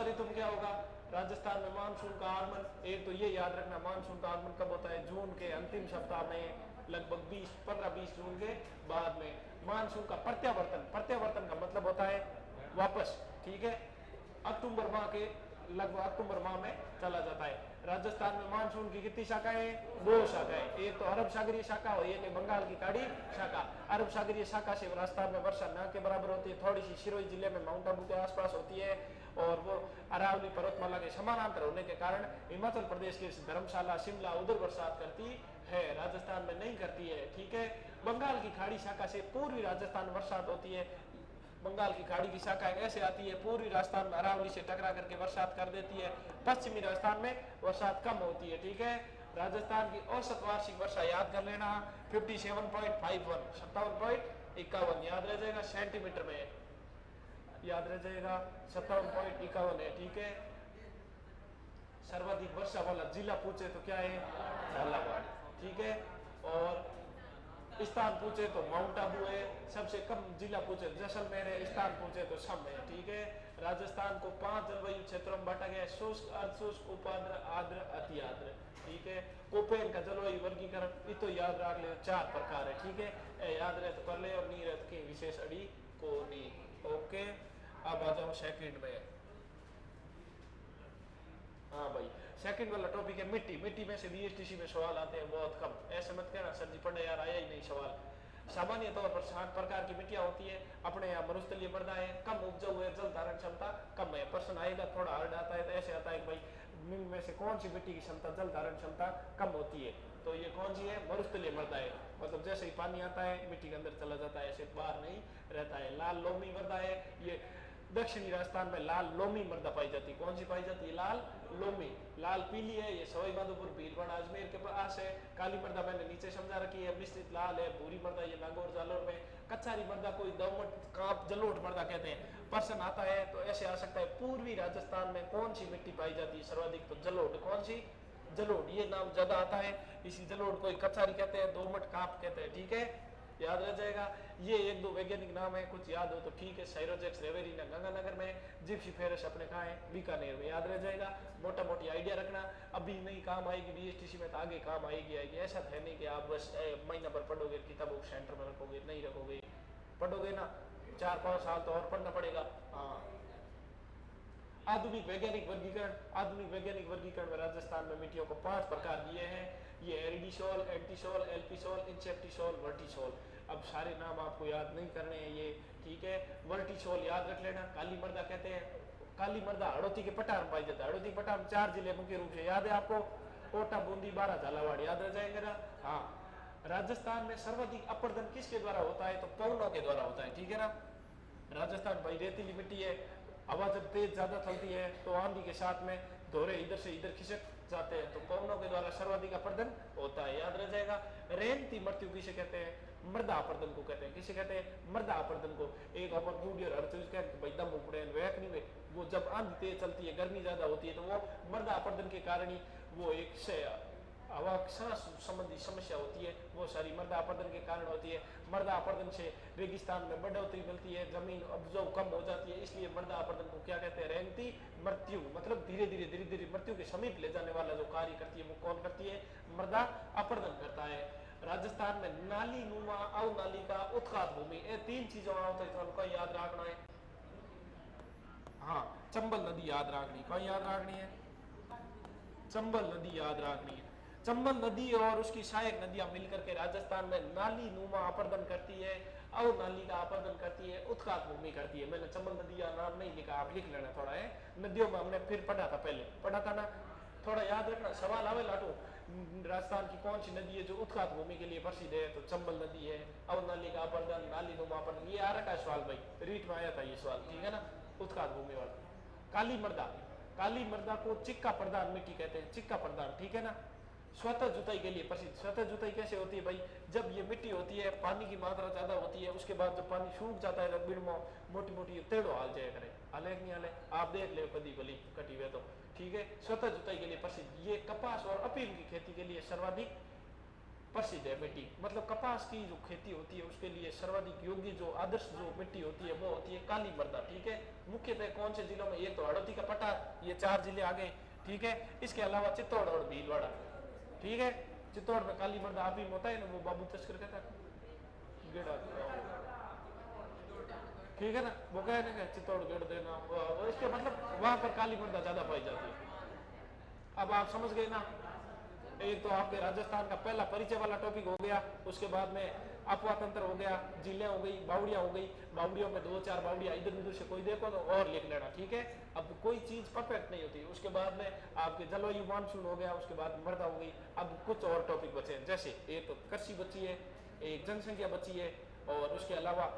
ऋतु में क्या होगा? राजस्थान में मानसून का आगमन, एक तो ये याद रखना, मानसून का आगमन कब होता है? जून के अंतिम सप्ताह में, लगभग 15-20 जून के बाद में। मानसून का प्रत्यावर्तन का मतलब होता है वापस, ठीक है, अक्टूबर माह के लगभग अक्टूबर माह में चला जाता है। राजस्थान में मानसून की कितनी शाखाएं? 2 शाखाएं, एक तो अरब सागरीय शाखा और एक है बंगाल की खाड़ी शाखा। अरब सागरीय शाखा से राजस्थान में वर्षा न के बराबर होती है, थोड़ी सी सिरोही जिले में माउंट आबू के आसपास होती है, और वो अरावली पर्वतमाला के समानांतर होने के कारण हिमाचल प्रदेश के धर्मशाला, शिमला उधर बरसात करती है, राजस्थान में नहीं करती है, ठीक है। बंगाल की खाड़ी शाखा से पूर्वी राजस्थान में बरसात होती है। बंगाल की खाड़ी की शाखा ऐसे आती है, पूर्वी राजस्थान में अरावली से टकरा करके बरसात कर देती है, पश्चिमी राजस्थान में बरसात कम होती है, ठीक है। राजस्थान की औसत वार्षिक वर्षा याद कर लेना, 57.51, 57.51 याद रह जाएगा, सेंटीमीटर में याद रह जाएगा, 57.51 है, ठीक है। सर्वाधिक वर्षा वाला जिला पूछे तो क्या है? झालावाड़, ठीक है। और स्थान पूछे तो माउंट आबू है, सबसे कम जिला पूछे तो जैसलमेर है, स्थान पूछे तो सम है, ठीक है। राजस्थान को 5 जलवायु क्षेत्रों में बांटा गया है, शुष्क, अर्धशुष्क, उपाद्र, आर्द्र, अति आर्द्र, ठीक है। कोपेन का जलवायु वर्गीकरण ये तो याद रख ले, 4 प्रकार है, ठीक है। याद रहे तो कर ले, और नहीं रहे तो कहीं विशेष अड़ी को नहीं, ओके। अब आ जाओ सेकंड में। हाँ भाई, सेकंड वाला टॉपिक है मिट्टी में से बीएसटीसी में सवाल आते हैं बहुत कम, ऐसे मत कहना सर जी पढ़े यार आया ही नहीं सवाल। सामान्य तौर पर 7 प्रकार की मिट्टियां होती है अपने यहाँ। मरुस्थलीय मृदा है, कम उपजाऊ है, जल धारण क्षमता कम है। प्रश्न आएगा थोड़ा हार्ड आता है, तो ऐसे आता है कि भाई निम्न में से कौन सी मिट्टी की क्षमता, जल धारण क्षमता कम होती है? तो ये कौन सी है? मरुस्थलीय मृदा है, मतलब जैसे ही पानी आता है मिट्टी के अंदर चला जाता है, ऐसे बाहर नहीं रहता है। लाल लोमी मृदा है, ये दक्षिणी राजस्थान में लाल लोमी मृदा पाई जाती है। कौन सी पाई जाती है? लाल लोमी। लाल पीली है, ये सवाई माधोपुर, भीलवाड़ा, अजमेर के पास है। काली मृदा मैंने नीचे समझा रखी है। मिश्रित लाल है। भूरी मृदा ये नागौर जालोर में। कच्चारी मृदा कोई दमट, कांप, जलोढ़ मृदा कहते हैं। प्रश्न आता है तो ऐसे आ सकता है, पूर्वी राजस्थान में कौन सी मिट्टी पाई जाती है सर्वाधिक? तो जलोढ़। कौन सी? जलोढ़, ये नाम ज्यादा आता है। इसी जलोढ़ को कच्चारी कहते हैं, दोमट कांप कहते हैं, ठीक है, याद रह जाएगा। ये 1-2 वैज्ञानिक नाम है, कुछ याद हो तो ठीक है। साइरोजेक्स रेवेरिना गंगानगर में, जिप्सीफेरस अपने कहाँ है? बीकानेर में, याद रह जाएगा। मोटा मोटी आइडिया रखना, अभी नहीं काम आएगी बीएसटीसी में तो आगे काम आएगी। ऐसा है नहीं कि आप बस महीना भर पढ़ोगे, किताबों को सेंटर में रखोगे, नहीं रखोगे, पढ़ोगे ना 4-5 साल तो और पढ़ना पड़ेगा। हाँ, आधुनिक वैज्ञानिक वर्गीकरण में राजस्थान में मिट्टियों को 5 प्रकार दिए हैं। ये एरिडिसोल, एंटीसोल, एल्पिसोल, इंसेप्टिसोल, वर्टिसोल। अब सारे नाम आपको याद नहीं करने हैं ये, ठीक है। वर्टिसोल याद रख लेना, काली मृदा कहते हैं। काली मृदा हड़ौती के पठार में पाई जाता है। हड़ौती पठार में 4 जिले मुख्य रूप से याद है आपको, कोटा, बूंदी, बारा, झालावाड़, याद रह जाएंगे ना। हाँ, राजस्थान में सर्वाधिक अपर्दन किसके द्वारा होता है? तो पवनों के द्वारा होता है, ठीक है ना। राजस्थान भाई रेतीली मिट्टी है, हवा जब तेज ज्यादा चलती है तो आंधी के साथ में धोरे इधर से इधर खिसक जाते हैं, तो पवनों के द्वारा सर्वाधिक अपर्दन होता है, याद रह जाएगा। रेंगती मृत्यु किसे कहते हैं? मृदा अपर्दन को कहते हैं। किसे कहते हैं? मृदा अपर्दन को। एक अपन बूढ़ी और हर चीज कहते भाई दम उपड़े वैक नहीं वे, वो जब आंधी तेज चलती है, गर्मी ज्यादा होती है, तो वो मृदा अपर्दन के कारण ही वो एक से हवा सांस संबंधी समस्या होती है, वो सारी मृदा अपरदन के कारण होती है। मृदा अपरदन से रेगिस्तान में बढ़ोतरी मिलती है, जमीन उपजाऊ कम हो जाती है, इसलिए मृदा अपरदन को क्या कहते हैं? रेंगती मृत्यु, मतलब धीरे धीरे मृत्यु के समीप ले जाने वाला जो कार्य करती है वो कौन करती है? मृदा अपरदन करता है। राजस्थान में नाली नुमा अवनाली का उत्खात भूमि, ये 3 चीजों का याद रखना है। हाँ, चंबल नदी याद रखनी, कौन याद रखनी है? चंबल नदी याद रखनी है। चंबल नदी और उसकी सहायक नदियां मिलकर के राजस्थान में नाली नुमा अपरदन करती है, अवनाली का अपरदन करती है, उत्खात भूमि करती है। मैंने चंबल नदी का नाम नहीं लिखा, आप लिख लेना थोड़ा है। नदियों में हमने फिर पढ़ा था, पहले पढ़ा था ना, थोड़ा याद रखना। सवाल आवे लाटू, राजस्थान की कौन सी नदी है जो उत्खात भूमि के लिए प्रसिद्ध है? तो चंबल नदी है। अवनाली का अपरदन, नाली नुमा अपरदन, ये आ रखा है सवाल भाई, रीट में आया था ये सवाल, ठीक है ना, उत्खात भूमि वाला। काली मृदा, काली मृदा को चिक्का प्रधान मिट्टी कहते हैं, चिक्का प्रधान, ठीक है ना। स्वतः जुताई के लिए प्रसिद्ध। स्वतः जुताई कैसे होती है भाई? जब ये मिट्टी होती है, पानी की मात्रा ज्यादा होती है, उसके बाद जब पानी सूख जाता है, जब बिड़मो मोटी मोटी टेढ़ो हाल जाया करे, हाले नहीं हाले, आप देख ले कदी भली कटी हुए तो, ठीक है। स्वतः जुताई के लिए प्रसिद्ध। ये कपास और अफीम की खेती के लिए सर्वाधिक प्रसिद्ध है मिट्टी, मतलब कपास की जो खेती होती है उसके लिए सर्वाधिक योग्य जो आदर्श जो मिट्टी होती है वो होती है काली मृदा। ठीक है, मुख्यतः कौन से जिलों में, ये तो हड़ौती का पठार, ये 4 जिले आ गए। ठीक है, इसके अलावा चित्तौड़ और भीलवाड़ा। ठीक है, चित्तौड़ में काली मृदा अफीम होता है ना, वो बाबू तस्कर कहता है गेड़ा, ठीक है ना, वो कहे ना चित्तौड़ गेड़ देना, इसके मतलब वहां पर काली मृदा ज्यादा पाई जाती है। अब आप समझ गए ना, एक तो आपके राजस्थान का पहला परिचय वाला टॉपिक हो गया, उसके बाद में अपवा तंत्र हो गया, जिले हो गई, बावड़िया हो गई, बावड़ियों में 2-4 बावड़िया इधर उधर से कोई देखो तो और लिख लेना। ठीक है, अब कोई चीज परफेक्ट नहीं होती। उसके बाद में आपके जलवायु मानसून हो गया, उसके बाद मृदा हो गई। अब कुछ और टॉपिक बचे हैं, जैसे एक तो कृषि बची है, एक जनसंख्या बची है, और उसके अलावा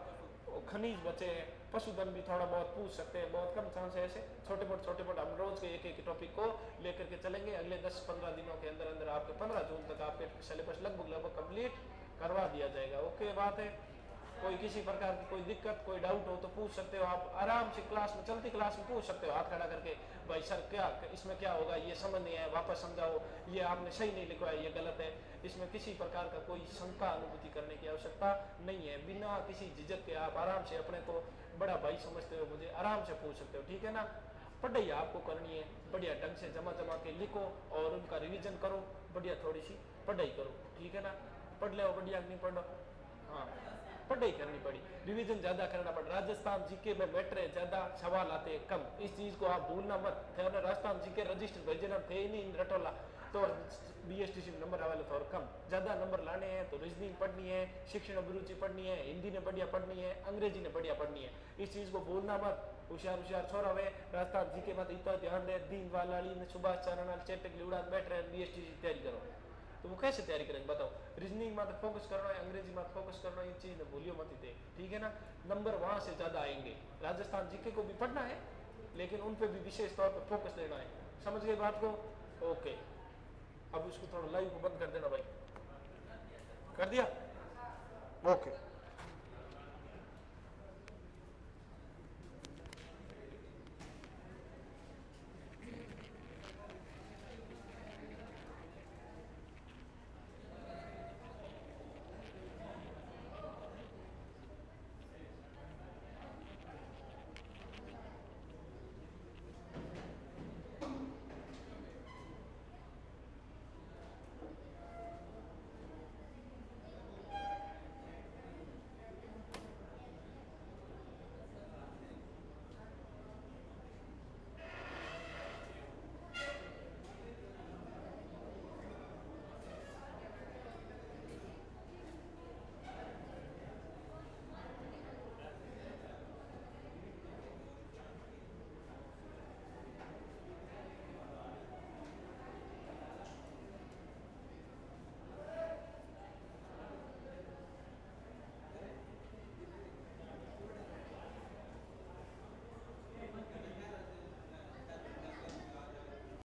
खनिज बचे हैं, पशुधन भी थोड़ा बहुत पूछ सकते हैं, बहुत कम चांस है। ऐसे छोटे मोटे हम रोज के एक टॉपिक को लेकर के चलेंगे। अगले 10-15 दिनों के अंदर अंदर आपके 15 जून तक आपके सिलेबस लगभग कंप्लीट करवा दिया जाएगा। ओके बात है, कोई किसी प्रकार की कोई दिक्कत कोई डाउट हो तो पूछ सकते हो आप आराम से, क्लास में चलती क्लास में पूछ सकते हो हाथ खड़ा करके, भाई सर क्या इसमें क्या होगा, ये समझ नहीं आया वापस समझाओ, ये आपने सही नहीं लिखवाया, ये गलत है। इसमें किसी प्रकार का कोई शंका अनुभूति करने की आवश्यकता नहीं है। बिना किसी झिझक के आप आराम से अपने को बड़ा भाई समझते हो मुझे आराम से पूछ सकते हो। ठीक है ना, पढ़ाई आपको करनी है, बढ़िया ढंग से जमा के लिखो और उनका रिवीजन करो, बढ़िया थोड़ी सी पढ़ाई करो। ठीक है ना, पढ़ लो बढ़िया, नहीं पढ़ो हाँ पढ़ाई करनी पड़ी, रिवीजन ज्यादा करना पड़ा। राजस्थान जीके में मैटर है ज्यादा, सवाल आते हैं कम, इस चीज को आप भूलना मत। राजस्थान जीके रजिस्टर भेजना थे ही नहीं रटोला, तो BSTC में नंबर आवे तो और कम, ज्यादा नंबर लाने हैं तो रीजनिंग पढ़नी है, शिक्षण अभिरुचि पढ़नी है, हिंदी ने बढ़िया पढ़नी है, अंग्रेजी ने बढ़िया पढ़नी है, इस चीज को भूलना मत। होशियार छोरा वे राजस्थान जीके मत इतना ध्यान दे, दीन वाली ने सुभाष चरण चेटक लिवड़ा बैठ रहे BSTC तैयारी करो, तो वो कैसे तैयारी करेंगे बताओ। रीजनिंग में फोकस करना है, अंग्रेजी में फोकस करना है, ये चीज भूलियो मत ही। ठीक है ना, नंबर वहां से ज्यादा आएंगे। राजस्थान जीके को भी पढ़ना है लेकिन उन पे भी विशेष तौर पर फोकस देना है। समझ गए बात को? ओके, अब इसको थोड़ा लाइव को बंद कर देना भाई, कर दिया? ओके।